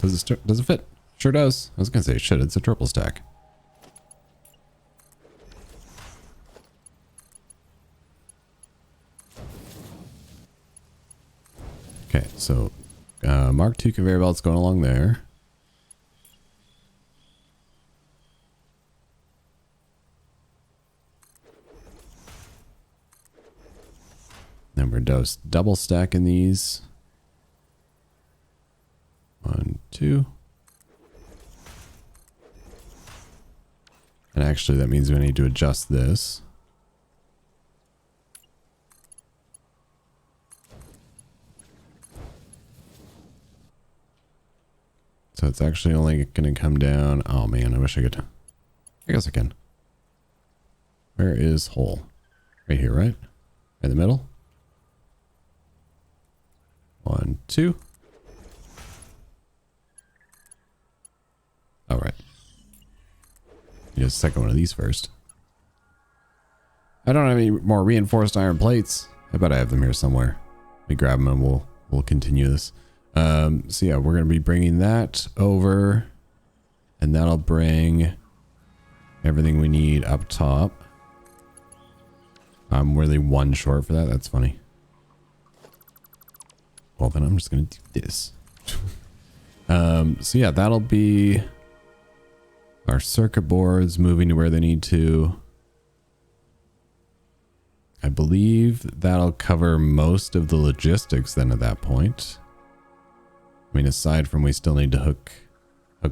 Does it fit? Sure does. I was gonna say it should. It's a triple stack. Okay, so Mark II conveyor belt's going along there. Then we're double stacking these. 1, 2. And actually that means we need to adjust this. So it's actually only going to come down. Oh man, I wish I could. I guess I can. Where is hole? Right here, right? In the middle. 1, 2. All right. Need a second one of these first. I don't have any more reinforced iron plates. I bet I have them here somewhere. Let me grab them and we'll continue this. So yeah, we're gonna be bringing that over, and that'll bring everything we need up top. I'm really one short for that. That's funny. Well, then I'm just gonna do this. So yeah, that'll be our circuit boards moving to where they need to. I believe that'll cover most of the logistics then at that point. I mean, aside from we still need to hook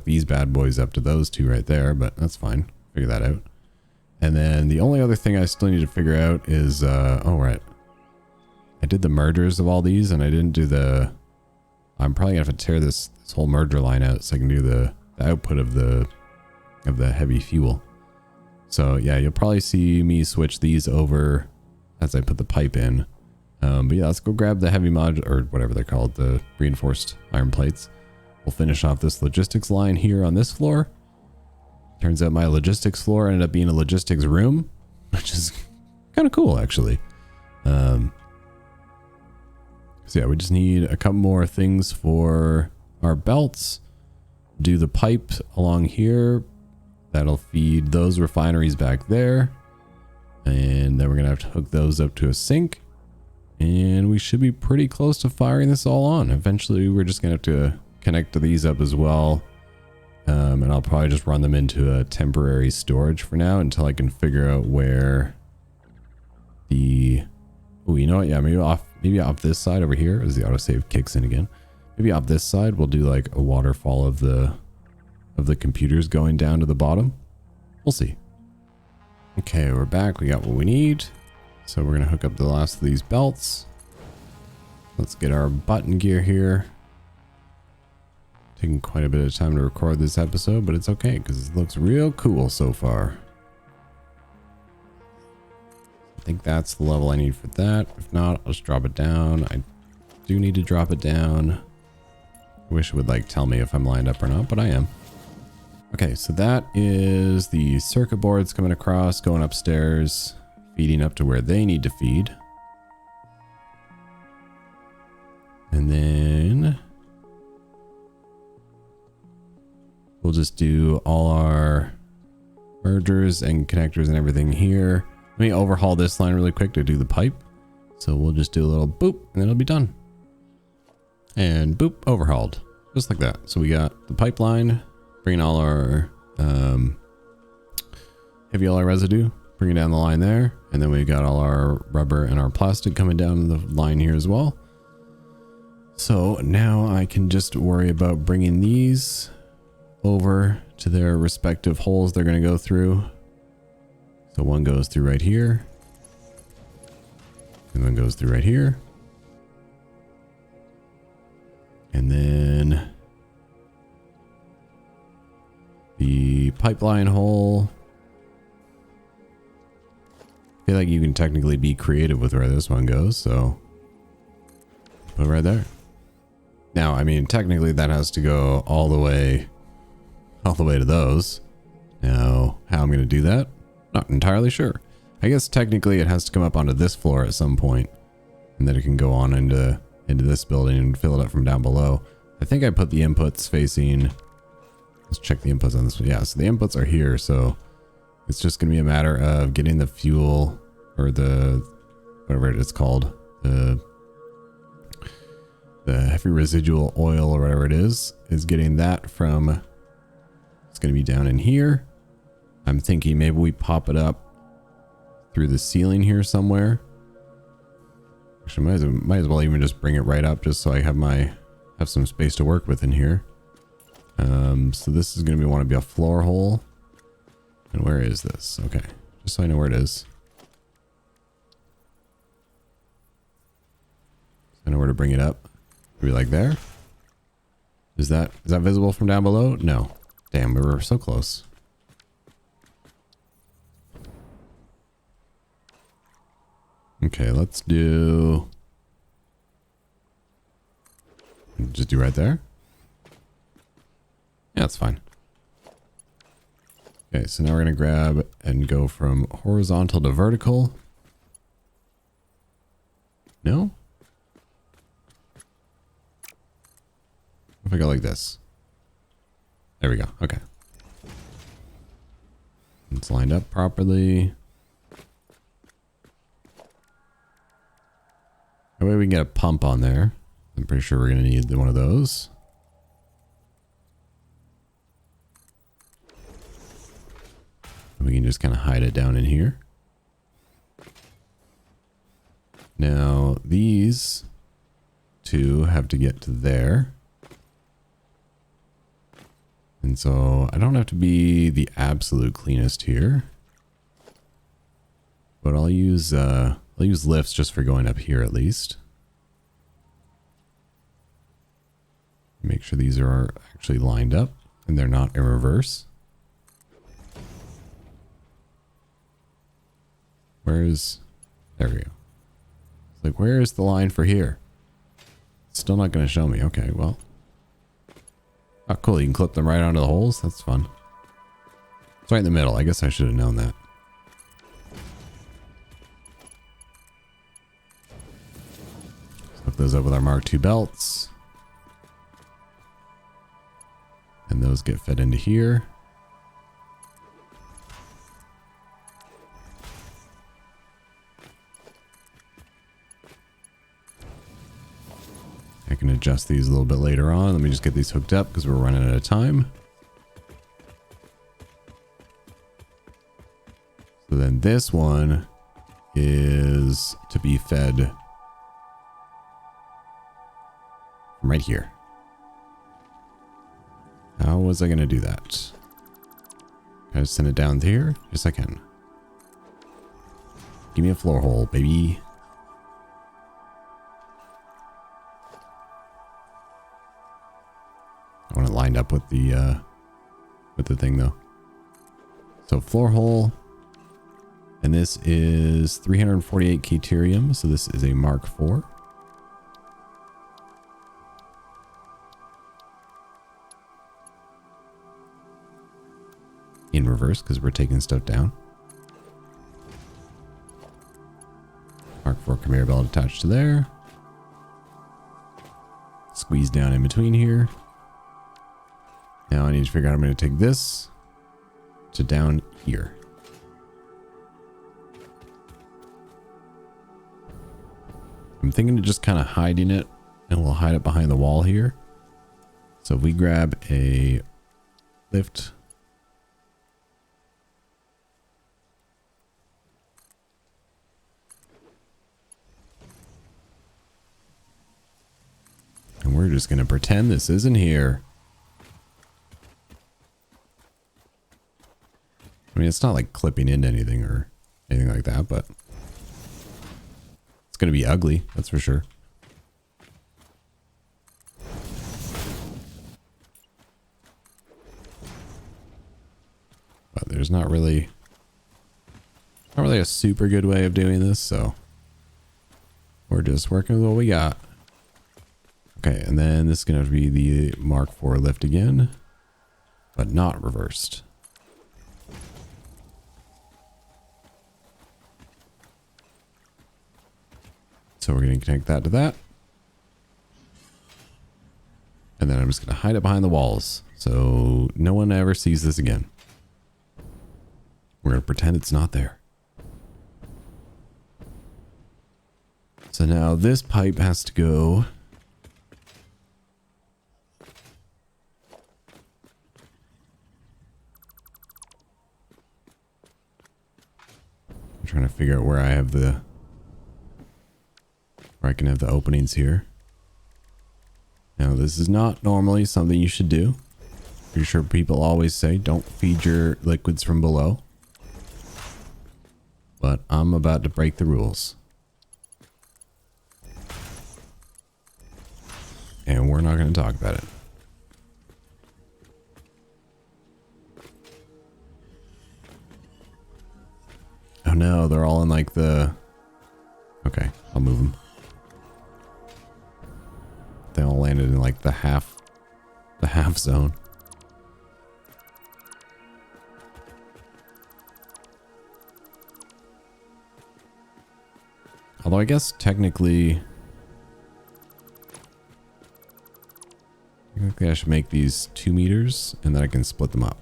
these bad boys up to those two right there, but that's fine. Figure that out. And then the only other thing I still need to figure out is, oh, right. I did the mergers of all these and I didn't do the, I'm probably gonna have to tear this whole merger line out so I can do the output of the heavy fuel. So yeah, you'll probably see me switch these over as I put the pipe in. But yeah, let's go grab the heavy mod, or whatever they're called, the reinforced iron plates. We'll finish off this logistics line here on this floor. Turns out my logistics floor ended up being a logistics room, which is kind of cool actually. So yeah, we just need a couple more things for our belts. Do the pipe along here. That'll feed those refineries back there. And then we're gonna have to hook those up to a sink. And we should be pretty close to firing this all on. Eventually, we're just gonna have to connect these up as well. And I'll probably just run them into a temporary storage for now until I can figure out where the... Oh, you know what? Yeah, maybe off this side over here as the autosave kicks in again. Maybe off this side, we'll do like a waterfall of the computers going down to the bottom. We'll see. Okay, we're back. We got what we need. So we're going to hook up the last of these belts. Let's get our button gear here. Taking quite a bit of time to record this episode, but it's okay because it looks real cool so far. I think that's the level I need for that. If not, I'll just drop it down. I do need to drop it down. I wish it would like tell me if I'm lined up or not, but I am. Okay, so that is the circuit boards coming across, going upstairs, feeding up to where they need to feed. And then we'll just do all our mergers and connectors and everything here. Let me overhaul this line really quick to do the pipe. So we'll just do a little boop and then it'll be done. And boop, overhauled. Just like that. So we got the pipeline, bringing all our heavy oil residue, bringing down the line there. And then we got all our rubber and our plastic coming down the line here as well. So now I can just worry about bringing these over to their respective holes they're going to go through. So one goes through right here. And one goes through right here. And then the pipeline hole. I feel like you can technically be creative with where this one goes, so put it right there. Now, I mean, technically that has to go all the way to those. Now, how I'm going to do that? Not entirely sure. I guess technically it has to come up onto this floor at some point, and then it can go on into this building and fill it up from down below. I think I put the inputs facing... Let's check the inputs on this one. Yeah, so the inputs are here, so it's just going to be a matter of getting the fuel, or the... whatever it is called. The heavy residual oil, or whatever it is getting that from... It's going to be down in here. I'm thinking maybe we pop it up through the ceiling here somewhere. Actually, might as well even just bring it right up just so I have some space to work with in here. So this is going to want to be a floor hole. And where is this? Okay, just so I know where it is. So I know where to bring it up. Maybe like there. Is that visible from down below? No. Damn, we were so close. Okay, let's do... Just do right there? Yeah, that's fine. Okay, so now we're going to grab and go from horizontal to vertical. No? If I go like this. There we go. Okay. It's lined up properly. That way we can get a pump on there. I'm pretty sure we're going to need one of those. We can just kind of hide it down in here. Now, these two have to get to there. And so I don't have to be the absolute cleanest here. But I'll use lifts just for going up here at least. Make sure these are actually lined up and they're not in reverse. There we go. It's like, where is the line for here? It's still not going to show me. Okay, well. Oh, cool. You can clip them right onto the holes. That's fun. It's right in the middle. I guess I should have known that. Let's hook those up with our Mark II belts. And those get fed into here. I can adjust these a little bit later on. Let me just get these hooked up because we're running out of time. So then this one is to be fed from right here. How was I going to do that? Can I just send it down here? Yes, I can. Give me a floor hole, baby. I want it lined up with the thing though. So floor hole, and this is 348 Caterium. So this is a Mark IV. In reverse because we're taking stuff down. Mark IV conveyor belt attached to there. Squeeze down in between here. Now I need to figure out how I'm going to take this to down here. I'm thinking of just kind of hiding it, and we'll hide it behind the wall here. So if we grab a lift. And we're just going to pretend this isn't here. I mean, it's not like clipping into anything or anything like that, but it's going to be ugly, that's for sure. But there's not really a super good way of doing this, so we're just working with what we got. Okay, and then this is going to be the Mark IV lift again, but not reversed. So we're going to connect that to that. And then I'm just going to hide it behind the walls so no one ever sees this again. We're going to pretend it's not there. So now this pipe has to go I'm trying to figure out where I have where I can have the openings here. Now this is not normally something you should do. Pretty sure people always say don't feed your liquids from below. But I'm about to break the rules. And we're not going to talk about it. Oh no, they're all in like the... Okay, I'll move them. They all landed in like the half zone. Although I guess technically I should make these 2 meters and then I can split them up.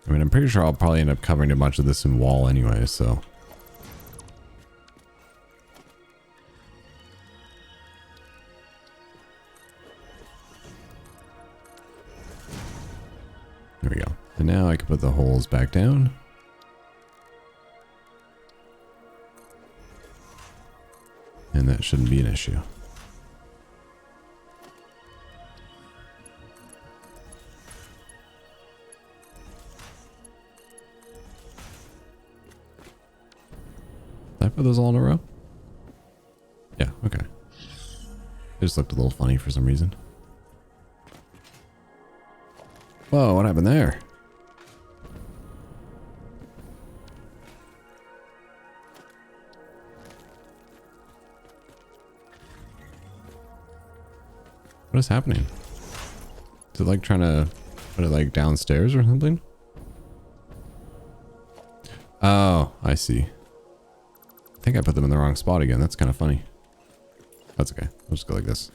I mean, I'm pretty sure I'll probably end up covering a bunch of this in wall anyway, so. There we go. And now I can put the holes back down. And that shouldn't be an issue. Did I put those all in a row? Yeah, okay. It just looked a little funny for some reason. Whoa, what happened there? What is happening? Is it like trying to put it like downstairs or something? Oh, I see. I think I put them in the wrong spot again. That's kind of funny. That's okay. We'll just go like this.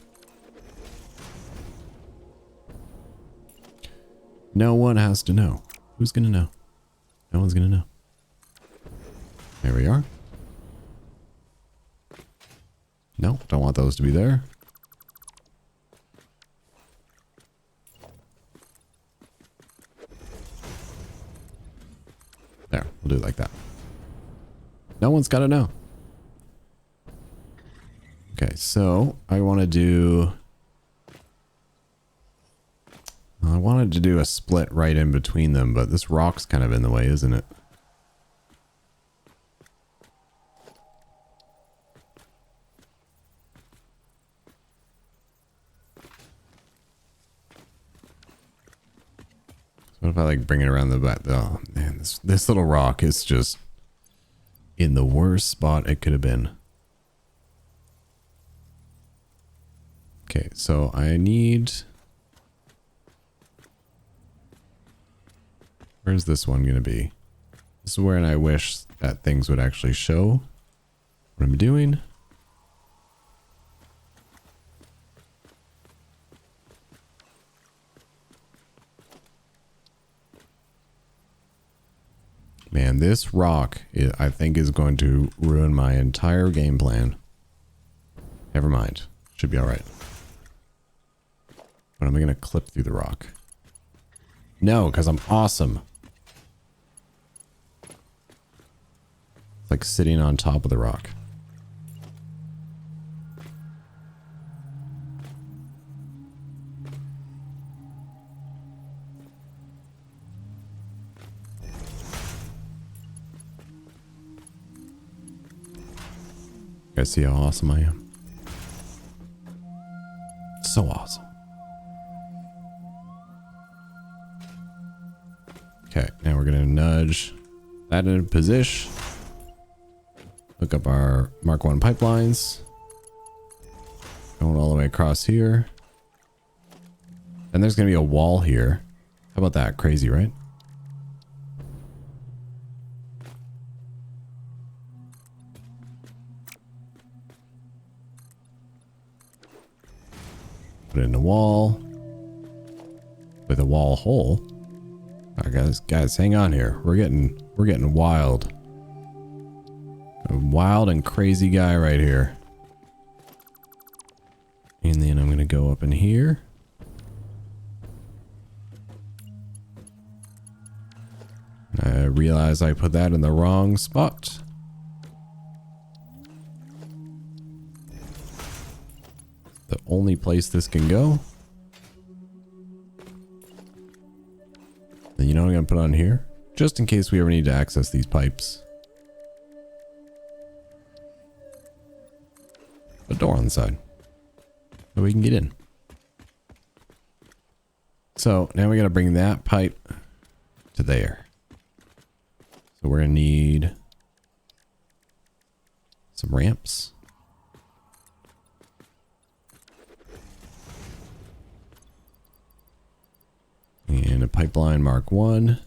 No one has to know. Who's gonna know? No one's gonna know. There we are. No, don't want those to be there. There, we'll do it like that. No one's gotta know. Okay, so I want to do... I wanted to do a split right in between them, but this rock's kind of in the way, isn't it? So what if I like bring it around the back? Oh man, this little rock is just in the worst spot it could have been. Okay, so I need... Where's this one going to be? This is where I wish that things would actually show what I'm doing. Man, this rock, I think, is going to ruin my entire game plan. Never mind. Should be alright. But am I going to clip through the rock? No, because I'm awesome. It's like sitting on top of the rock. You guys see how awesome I am? So awesome. Okay, now we're gonna nudge that into position. Hook up our Mark 1 pipelines. Going all the way across here. And there's gonna be a wall here. How about that? Crazy, right? Put it in a wall. With a wall hole. Alright, guys, hang on here. We're getting wild. A wild and crazy guy right here. And then I'm gonna go up in here. I realize I put that in the wrong spot. The only place this can go. Then you know what I'm gonna put on here? Just in case we ever need to access these pipes. A door on the side. So we can get in. So now we gotta bring that pipe to there. So we're gonna need some ramps. And a pipeline Mark 1.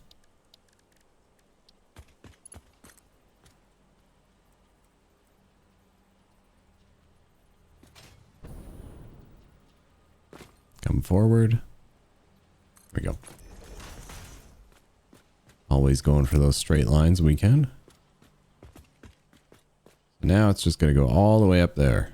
forward. There we go. Always going for those straight lines when we can. Now it's just going to go all the way up there.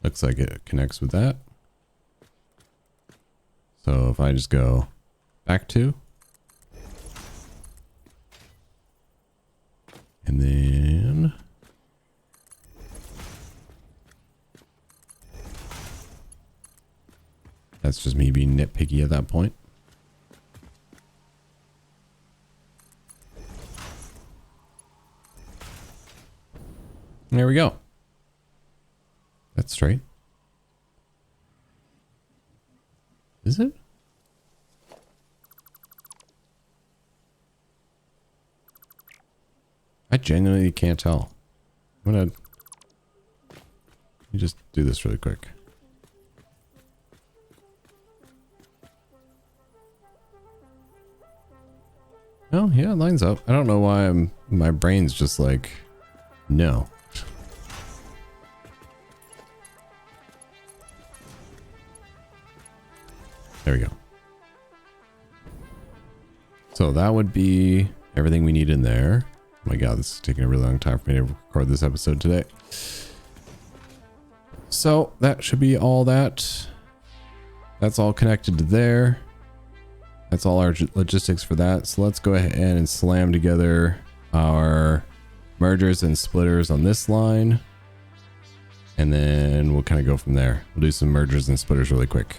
Looks like it connects with that. So if I just go back 2. And then that's just me being nitpicky at that point. There we go. That's straight. Is it? I genuinely can't tell. Let me just do this really quick. Oh, yeah, it lines up. I don't know why my brain's just like, no. There we go. So that would be everything we need in there. Oh my god, this is taking a really long time for me to record this episode today. So that should be all that. That's all connected to there. That's all our logistics for that. So let's go ahead and slam together our mergers and splitters on this line. And then we'll kind of go from there. We'll do some mergers and splitters really quick.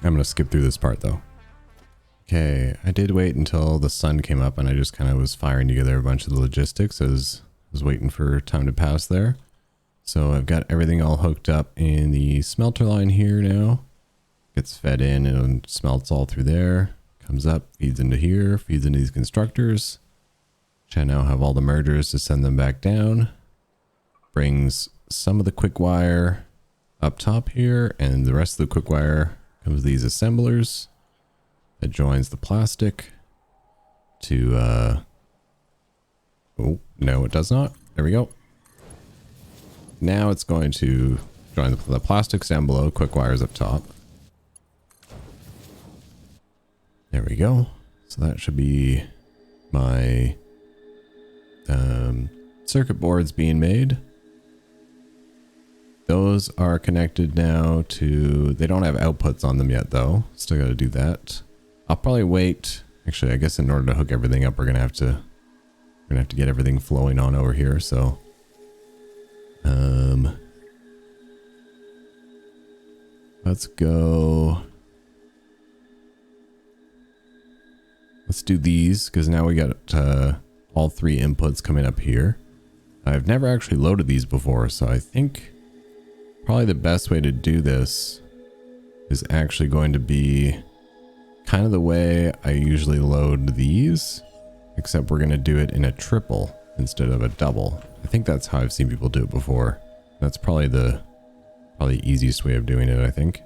I'm going to skip through this part though. Okay, I did wait until the sun came up and I just kind of was firing together a bunch of the logistics as I was waiting for time to pass there. So I've got everything all hooked up in the smelter line here now. Gets fed in and smelts all through there. Comes up, feeds into here, feeds into these constructors. Which I now have all the mergers to send them back down. Brings some of the quick wire up top here and the rest of the quick wire comes these assemblers that joins the plastic to oh no it does not. There we go. Now it's going to join the plastics down below, quick wires up top. There we go. So that should be my circuit boards being made. Those are connected now to, they don't have outputs on them yet though. Still got to do that. I'll probably wait. Actually, I guess in order to hook everything up, we're going to have to get everything flowing on over here. So, let's go. Let's do these because now we got all 3 inputs coming up here. I've never actually loaded these before, so I think probably the best way to do this is actually going to be kind of the way I usually load these, except we're going to do it in a triple instead of a double. I think that's how I've seen people do it before. That's probably the easiest way of doing it, I think.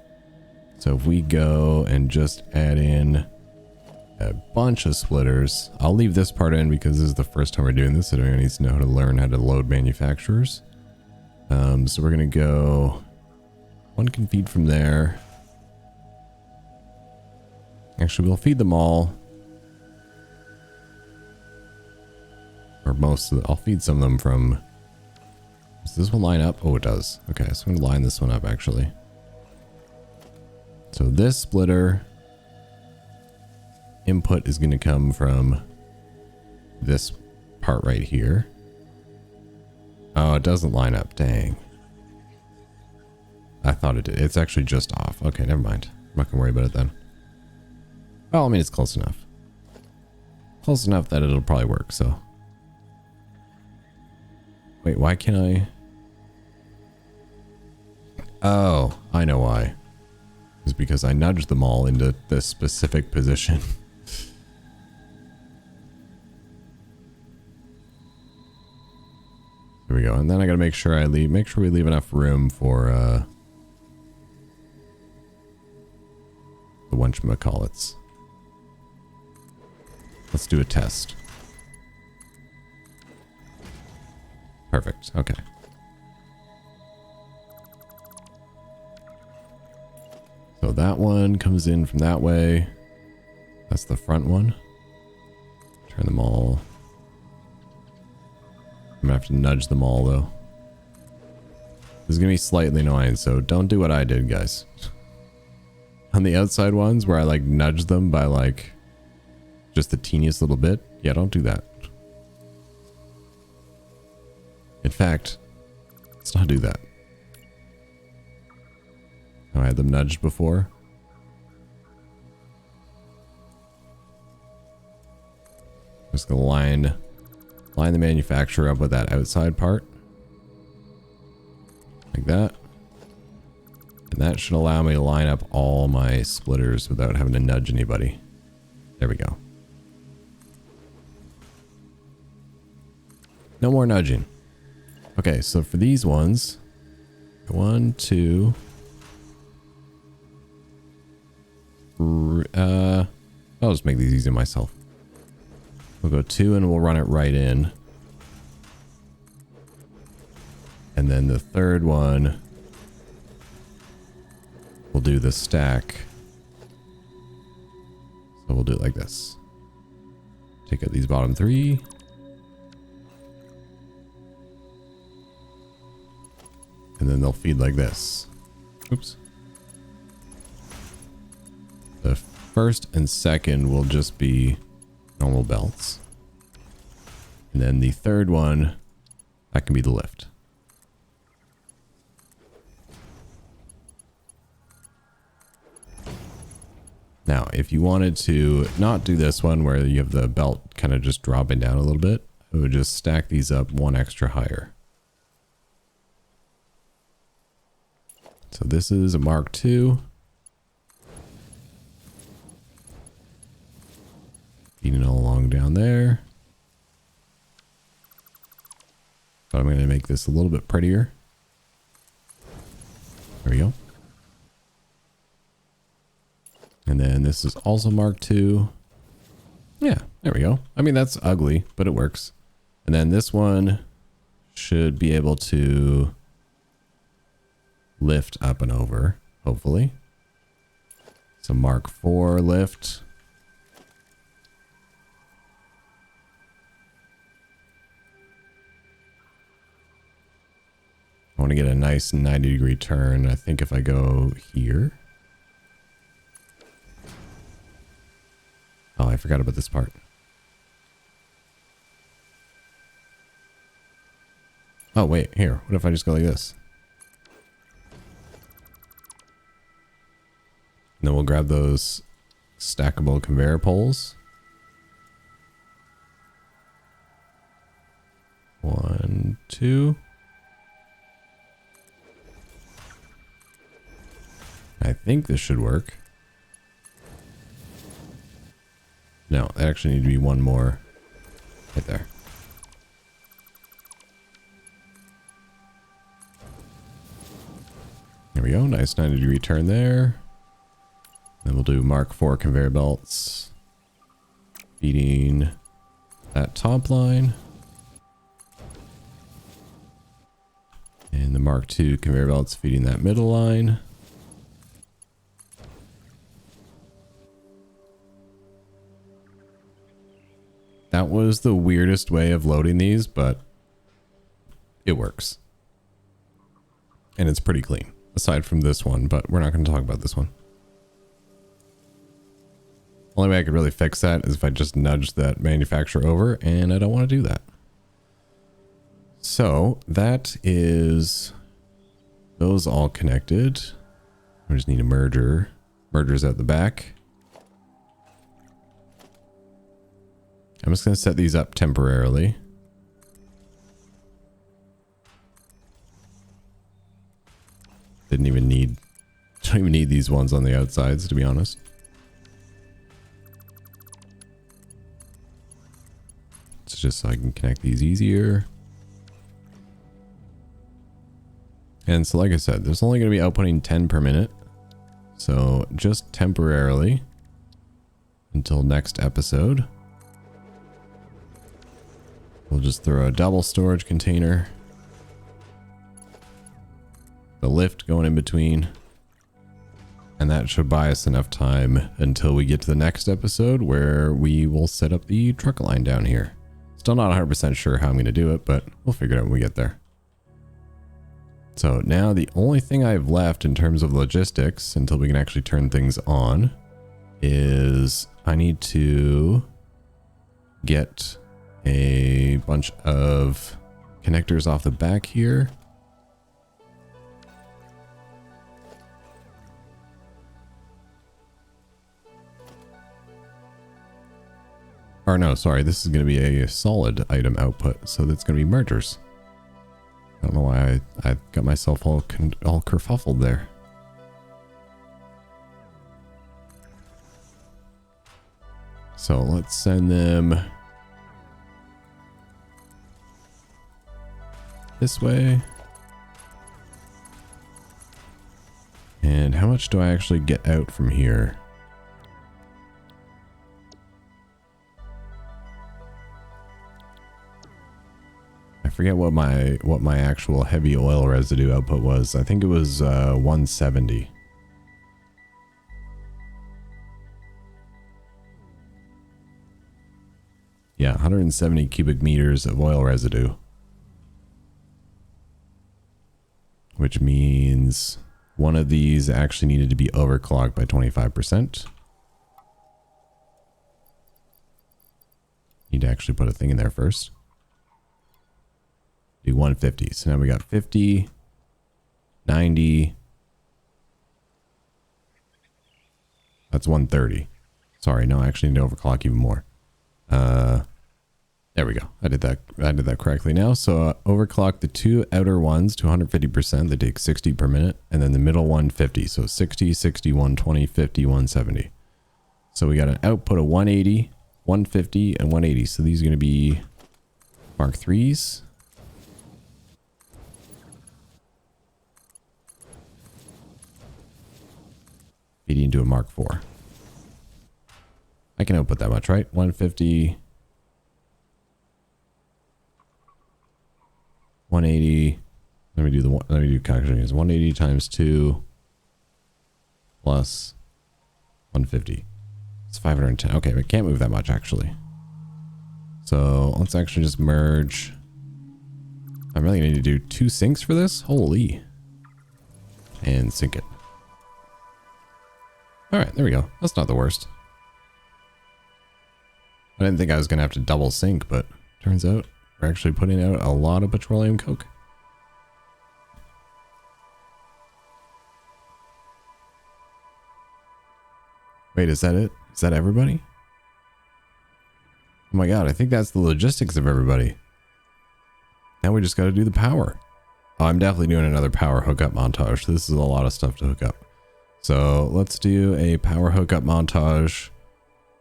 So if we go and just add in a bunch of splitters, I'll leave this part in because this is the first time we're doing this, so everyone needs to know how to learn how to load manufacturers. So we're going to go, one can feed from there. Actually, we'll feed them all. Or most of I'll feed some of them from, does this one line up? Oh, it does. Okay, so I'm going to line this one up actually. So this splitter input is going to come from this part right here. Oh, it doesn't line up. Dang. I thought it did. It's actually just off. Okay, never mind. I'm not going to worry about it then. Well, I mean, it's close enough. Close enough that it'll probably work, so. Wait, why can't I? Oh, I know why. It's because I nudged them all into this specific position. There we go. And then I gotta make sure we leave enough room for the whatchamacallits. Let's do a test. Perfect. Okay. So that one comes in from that way. That's the front one. Turn them all. I'm gonna have to nudge them all though. This is gonna be slightly annoying, so don't do what I did, guys. On the outside ones where I like nudge them by like just the teeniest little bit. Yeah, don't do that. In fact, let's not do that. Oh, I had them nudged before. I'm just gonna line the manufacturer up with that outside part. Like that. And that should allow me to line up all my splitters without having to nudge anybody. There we go. No more nudging. Okay, so for these ones, 1, 2. I'll just make these easy myself. We'll go 2 and we'll run it right in. And then the third one, we'll do the stack. So we'll do it like this. Take out these bottom 3. And then they'll feed like this. Oops. The first and second will just be normal belts. And then the third one, that can be the lift. Now, if you wanted to not do this one where you have the belt kind of just dropping down a little bit, I would just stack these up one extra higher. So this is a Mark II. Feeding all along down there. But I'm going to make this a little bit prettier. There we go. And then this is also Mark II. Yeah, there we go. I mean, that's ugly, but it works. And then this one should be able to lift up and over, hopefully. Some Mark IV lift. I want to get a nice 90-degree turn. I think if I go here. Oh, I forgot about this part. Oh, wait, here. What if I just go like this? And then we'll grab those stackable conveyor poles. 1, 2. I think this should work. No, there actually need to be one more right there. There we go. Nice 90-degree turn there. Then we'll do Mark IV conveyor belts. Feeding that top line. And the Mark II conveyor belts feeding that middle line. That was the weirdest way of loading these, but it works. And it's pretty clean, aside from this one, but we're not going to talk about this one. Only way I could really fix that is if I just nudged that manufacturer over, and I don't want to do that. So that is those all connected. We just need a merger. Merger's out the back. I'm just going to set these up temporarily. Don't even need these ones on the outsides, to be honest. It's just so I can connect these easier. And so like I said, there's only going to be outputting 10 per minute. So just temporarily until next episode. We'll just throw a double storage container. The lift going in between. And that should buy us enough time until we get to the next episode where we will set up the truck line down here. Still not 100% sure how I'm going to do it, but we'll figure it out when we get there. So now the only thing I have left in terms of logistics until we can actually turn things on is I need to get a bunch of connectors off the back here. Or no, sorry, this is going to be a solid item output, so that's going to be mergers. I don't know why I got myself all kerfuffled there. So let's send them this way. And how much do I actually get out from here? I forget what my actual heavy oil residue output was. I think it was 170. Yeah, 170 cubic meters of oil residue. Which means one of these actually needed to be overclocked by 25%. Need to actually put a thing in there first. Do 150. So now we got 50, 90. That's 130. Sorry, no, I actually need to overclock even more. There we go. I did that correctly now. So overclock the two outer ones to 150%. They take 60 per minute. And then the middle one 50. So 60, 60, 120, 50, 170. So we got an output of 180, 150, and 180. So these are going to be Mark 3s. Feeding into a Mark 4. I can output that much, right? 150, 180. Let me do calculations. 180 times 2 plus 150. It's 510. Okay, we can't move that much actually. So let's actually just merge. I'm really gonna need to do 2 sinks for this. Holy! And sink it. All right, there we go. That's not the worst. I didn't think I was going to have to double sink, but turns out we're actually putting out a lot of petroleum coke. Wait, is that it? Is that everybody? Oh my god, I think that's the logistics of everybody. Now we just got to do the power. Oh, I'm definitely doing another power hookup montage. This is a lot of stuff to hook up. So let's do a power hookup montage.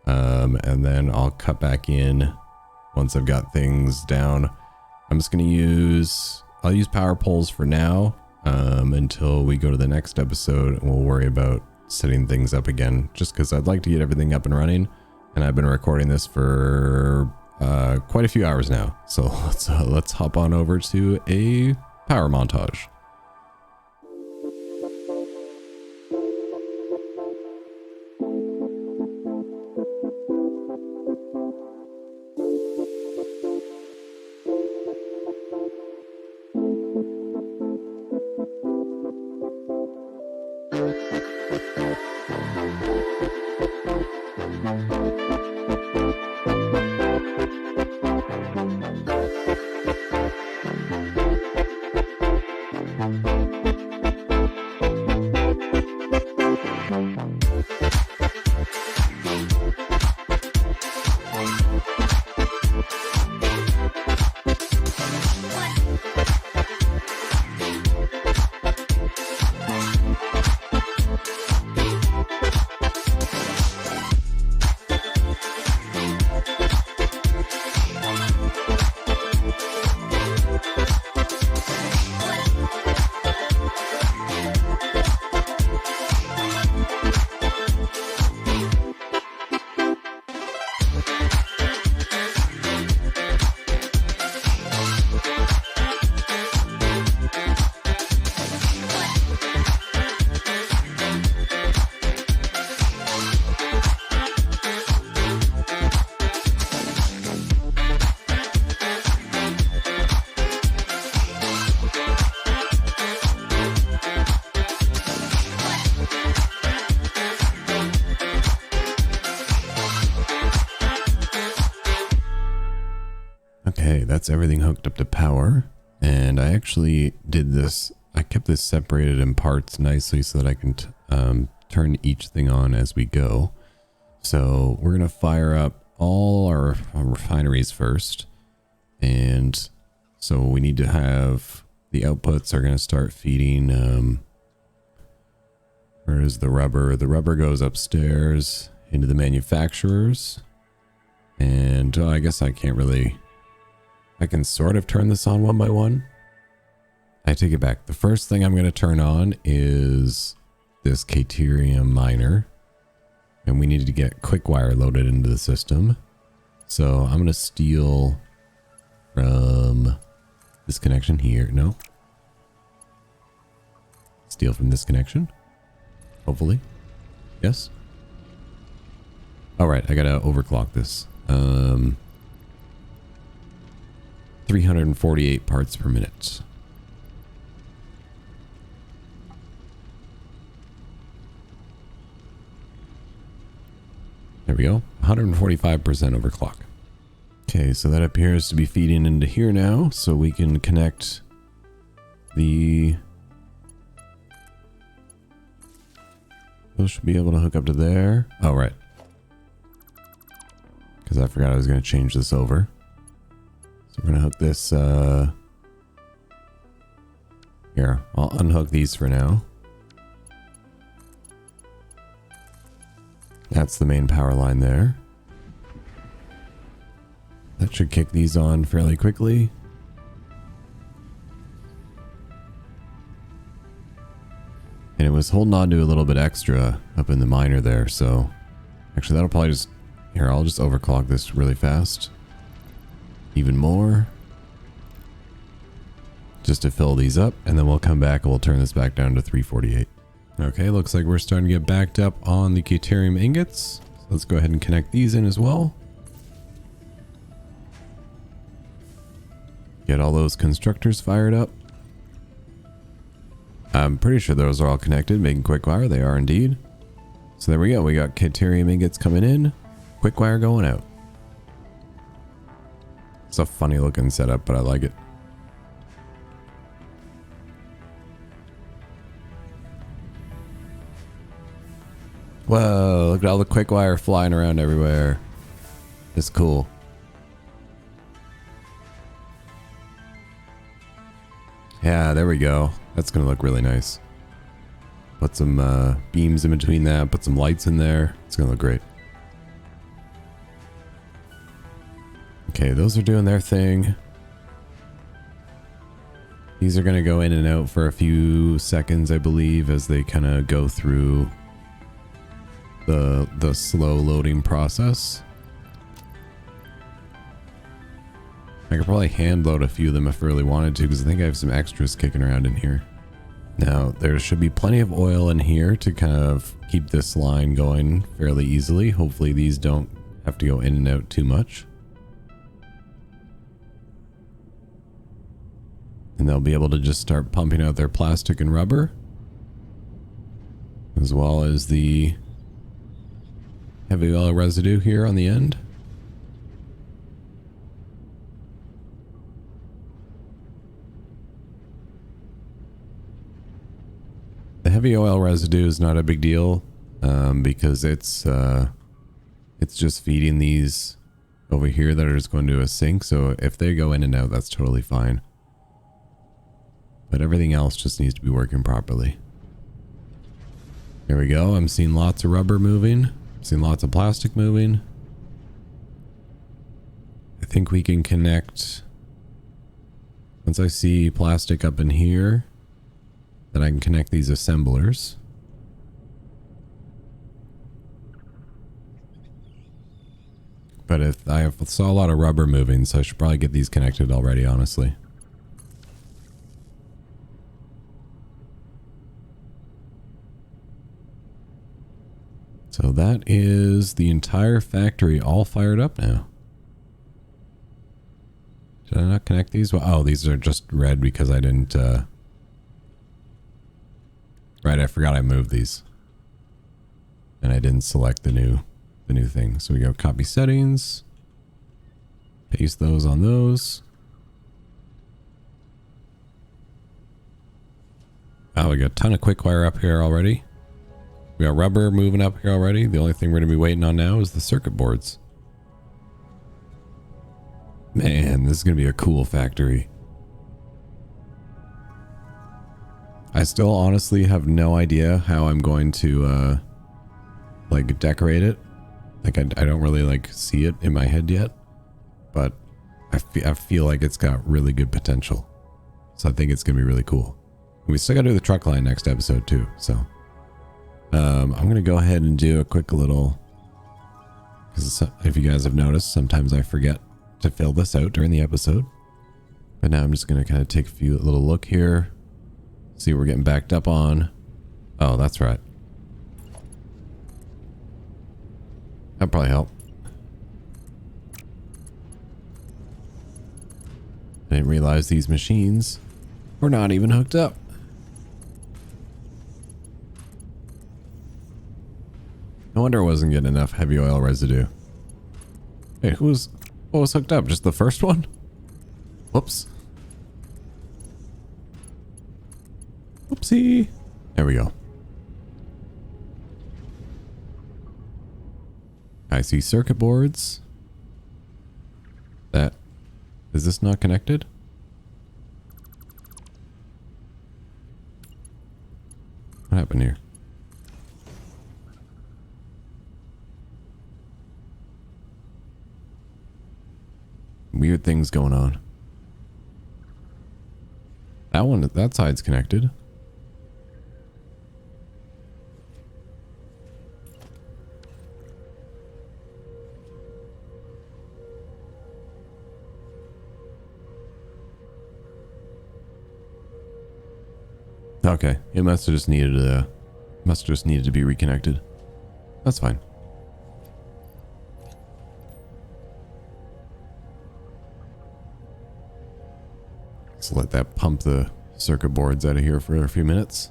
And then I'll cut back in once I've got things down. I'm just going to I'll use power poles for now, until we go to the next episode, and we'll worry about setting things up again, just because I'd like to get everything up and running. And I've been recording this for, quite a few hours now. So let's hop on over to a power montage. that's everything hooked up to power. And I actually did this. I kept this separated in parts nicely so that I can turn each thing on as we go. So we're going to fire up all our refineries first. And so we need to have the outputs are going to start feeding. Where is the rubber? The rubber goes upstairs into the manufacturers. And I guess I can't really... I can sort of turn this on one by one. I take it back. The first thing I'm going to turn on is this Caterium miner. And we need to get quick wire loaded into the system. So I'm going to steal from this connection here. No. Steal from this connection. Hopefully. Yes. All right. I got to overclock this. 348 parts per minute. There we go. 145% overclock. Okay, so that appears to be feeding into here now, so we can connect the... Those should be able to hook up to there. Oh, right. Because I forgot I was going to change this over. So we're going to hook this... Here, I'll unhook these for now. That's the main power line there. That should kick these on fairly quickly. And it was holding on to a little bit extra up in the miner there, so... Actually, that'll probably just... Here, I'll just overclock this really fast. Even more. Just to fill these up, and then we'll come back and we'll turn this back down to 348. Okay, looks like we're starting to get backed up on the Caterium ingots. So let's go ahead and connect these in as well. Get all those constructors fired up. I'm pretty sure those are all connected, making quick wire. They are indeed. So there we go. We got Caterium ingots coming in, quick wire going out. It's a funny looking setup, but I like it. Whoa, look at all the quick wire flying around everywhere. It's cool. Yeah, there we go. That's gonna look really nice. Put some beams in between that, put some lights in there. It's gonna look great. Okay, those are doing their thing. These are gonna go in and out for a few seconds, I believe, as they kind of go through the slow loading process. I could probably hand load a few of them if I really wanted to, because I think I have some extras kicking around in here. Now, there should be plenty of oil in here to kind of keep this line going fairly easily. Hopefully these don't have to go in and out too much. And they'll be able to just start pumping out their plastic and rubber, as well as the heavy oil residue here on the end. The heavy oil residue is not a big deal because it's just feeding these over here that are just going to a sink. So if they go in and out, that's totally fine. But everything else just needs to be working properly. There we go. I'm seeing lots of rubber moving. I'm seeing lots of plastic moving. I think we can connect... Once I see plastic up in here, then I can connect these assemblers. But if I saw a lot of rubber moving, so I should probably get these connected already, honestly. So that is the entire factory all fired up now. Did I not connect these? Well, oh, these are just red because I didn't... Right, I forgot I moved these. And I didn't select the new thing. So we go copy settings. Paste those on those. Oh, we got a ton of quick wire up here already. We got rubber moving up here already. The only thing we're going to be waiting on now is the circuit boards. Man, this is going to be a cool factory. I still honestly have no idea how I'm going to like decorate it. Like I don't really like see it in my head yet, but I feel like it's got really good potential. So I think it's going to be really cool. We still got to do the truck line next episode too. So I'm going to go ahead and do a quick little, because if you guys have noticed, sometimes I forget to fill this out during the episode. But now I'm just going to kind of take a little look here. See what we're getting backed up on. Oh, that's right. That'll probably help. I didn't realize these machines were not even hooked up. No wonder it wasn't getting enough heavy oil residue. Hey, what was hooked up? Just the first one? Whoops. Whoopsie. There we go. I see circuit boards. Is this not connected? What happened here? Weird things going on. That side's connected. Okay, it must have just needed to be reconnected. That's fine. Let's let that pump the circuit boards out of here for a few minutes.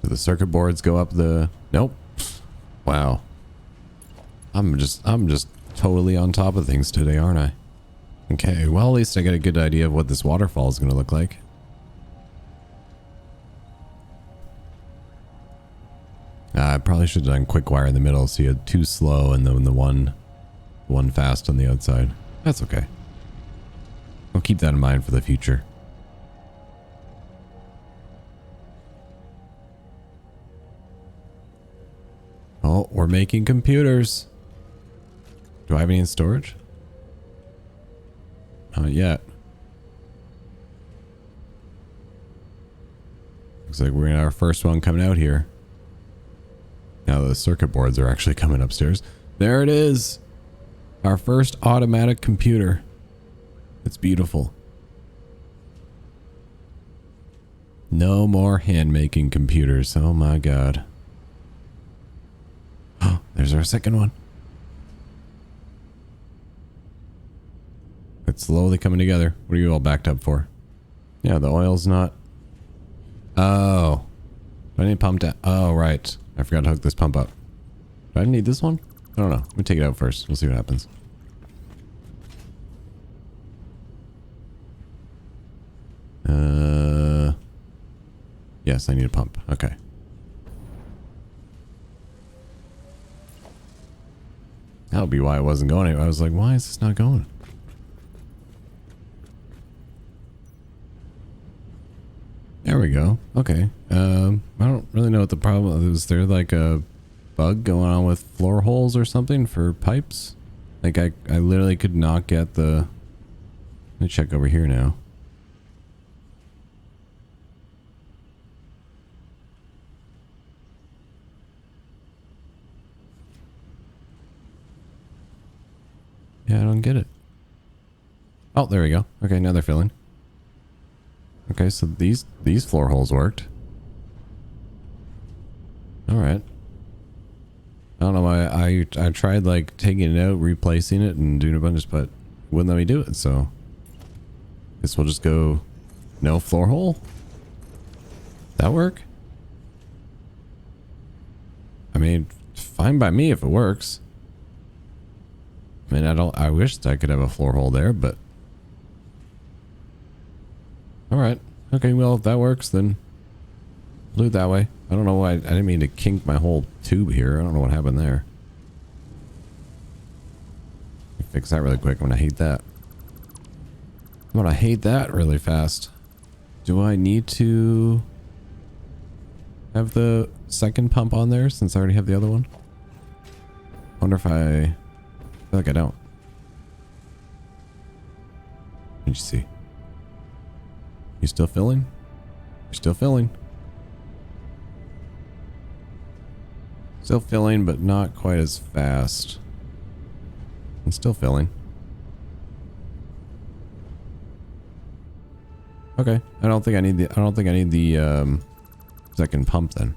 Do the circuit boards go up the... Nope. Wow. I'm just totally on top of things today, aren't I? Okay, well, at least I got a good idea of what this waterfall is going to look like. I probably should have done quick wire in the middle, so you had two slow and then the one fast on the outside. That's okay. I'll keep that in mind for the future. Oh, we're making computers. Do I have any in storage? Not yet. Looks like we're gonna have our first one coming out here. Now the circuit boards are actually coming upstairs. There it is. Our first automatic computer. It's beautiful. No more hand-making computers. Oh my god. Oh, there's our second one. It's slowly coming together. What are you all backed up for? Yeah, the oil's not... Oh. Do I need to pump down? Oh, right. I forgot to hook this pump up. Do I need this one? I don't know. Let me take it out first. We'll see what happens. Yes, I need a pump. Okay. That would be why it wasn't going anywhere. I was like, why is this not going? There we go. Okay. I don't really know what the problem is. Is there like a bug going on with floor holes or something for pipes? Like I literally could not get the... Let me check over here now. Yeah, I don't get it. Oh, there we go. Okay, now they're filling. Okay, so these floor holes worked. Alright. I don't know why I tried like taking it out, replacing it, and doing a bunch, but wouldn't let me do it, so guess we'll just go no floor hole. That work? I mean, fine by me if it works. I mean, I wish I could have a floor hole there, but All right. Okay, well, if that works, then we'll do it that way. I don't know why. I didn't mean to kink my whole tube here. I don't know what happened there. Fix that really quick. I'm gonna hate that. I'm gonna hate that really fast. Do I need to have the second pump on there since I already have the other one? Wonder if I feel like I don't. Let me see. You still filling? You're still filling. Still filling, but not quite as fast. I'm still filling. Okay, I don't think I need the second pump then.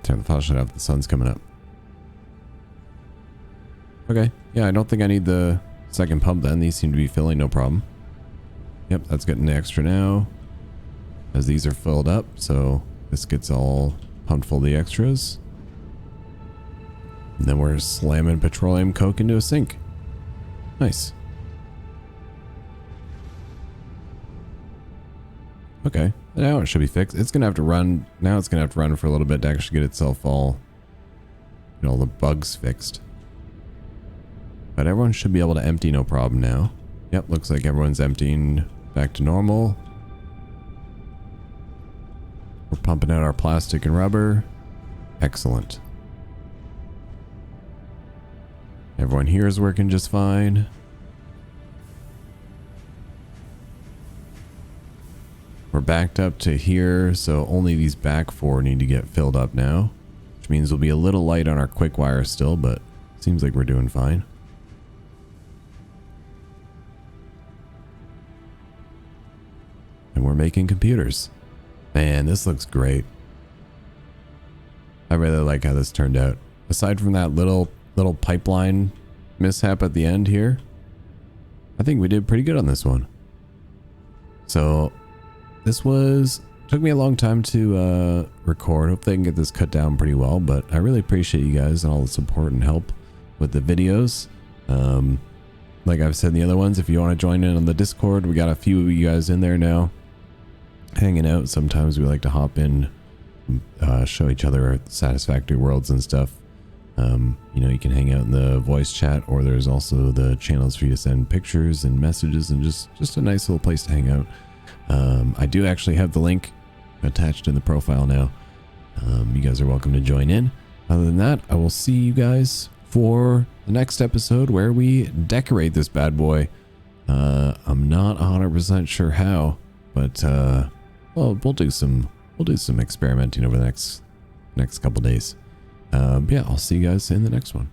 Turn the flashlight off. The sun's coming up. Okay, yeah, I don't think I need the second pump then. These seem to be filling, no problem. Yep, that's getting the extra now. As these are filled up, so this gets all pumped full of the extras. And then we're slamming petroleum coke into a sink. Nice. Okay, now it should be fixed. It's gonna have to run. Now it's gonna have to run for a little bit to actually get itself all, you know, all the bugs fixed. But everyone should be able to empty no problem now. Yep, looks like everyone's emptying back to normal. We're pumping out our plastic and rubber. Excellent. Everyone here is working just fine. We're backed up to here, so only these back four need to get filled up now. Which means we'll be a little light on our quick wire still, but seems like we're doing fine. And we're making computers. Man, this looks great. I really like how this turned out. Aside from that little pipeline mishap at the end here, I think we did pretty good on this one. So this took me a long time to record. Hopefully I can get this cut down pretty well, but I really appreciate you guys and all the support and help with the videos. Like I've said in the other ones, if you want to join in on the Discord, we got a few of you guys in there now hanging out. Sometimes we like to hop in, show each other our Satisfactory worlds and stuff. You know, you can hang out in the voice chat, or there's also the channels for you to send pictures and messages, and just a nice little place to hang out. I do actually have the link attached in the profile now. You guys are welcome to join in. Other than that, I will see you guys for the next episode where we decorate this bad boy. I'm not 100% sure how, but well, we'll do some experimenting over the next couple days. Yeah, I'll see you guys in the next one.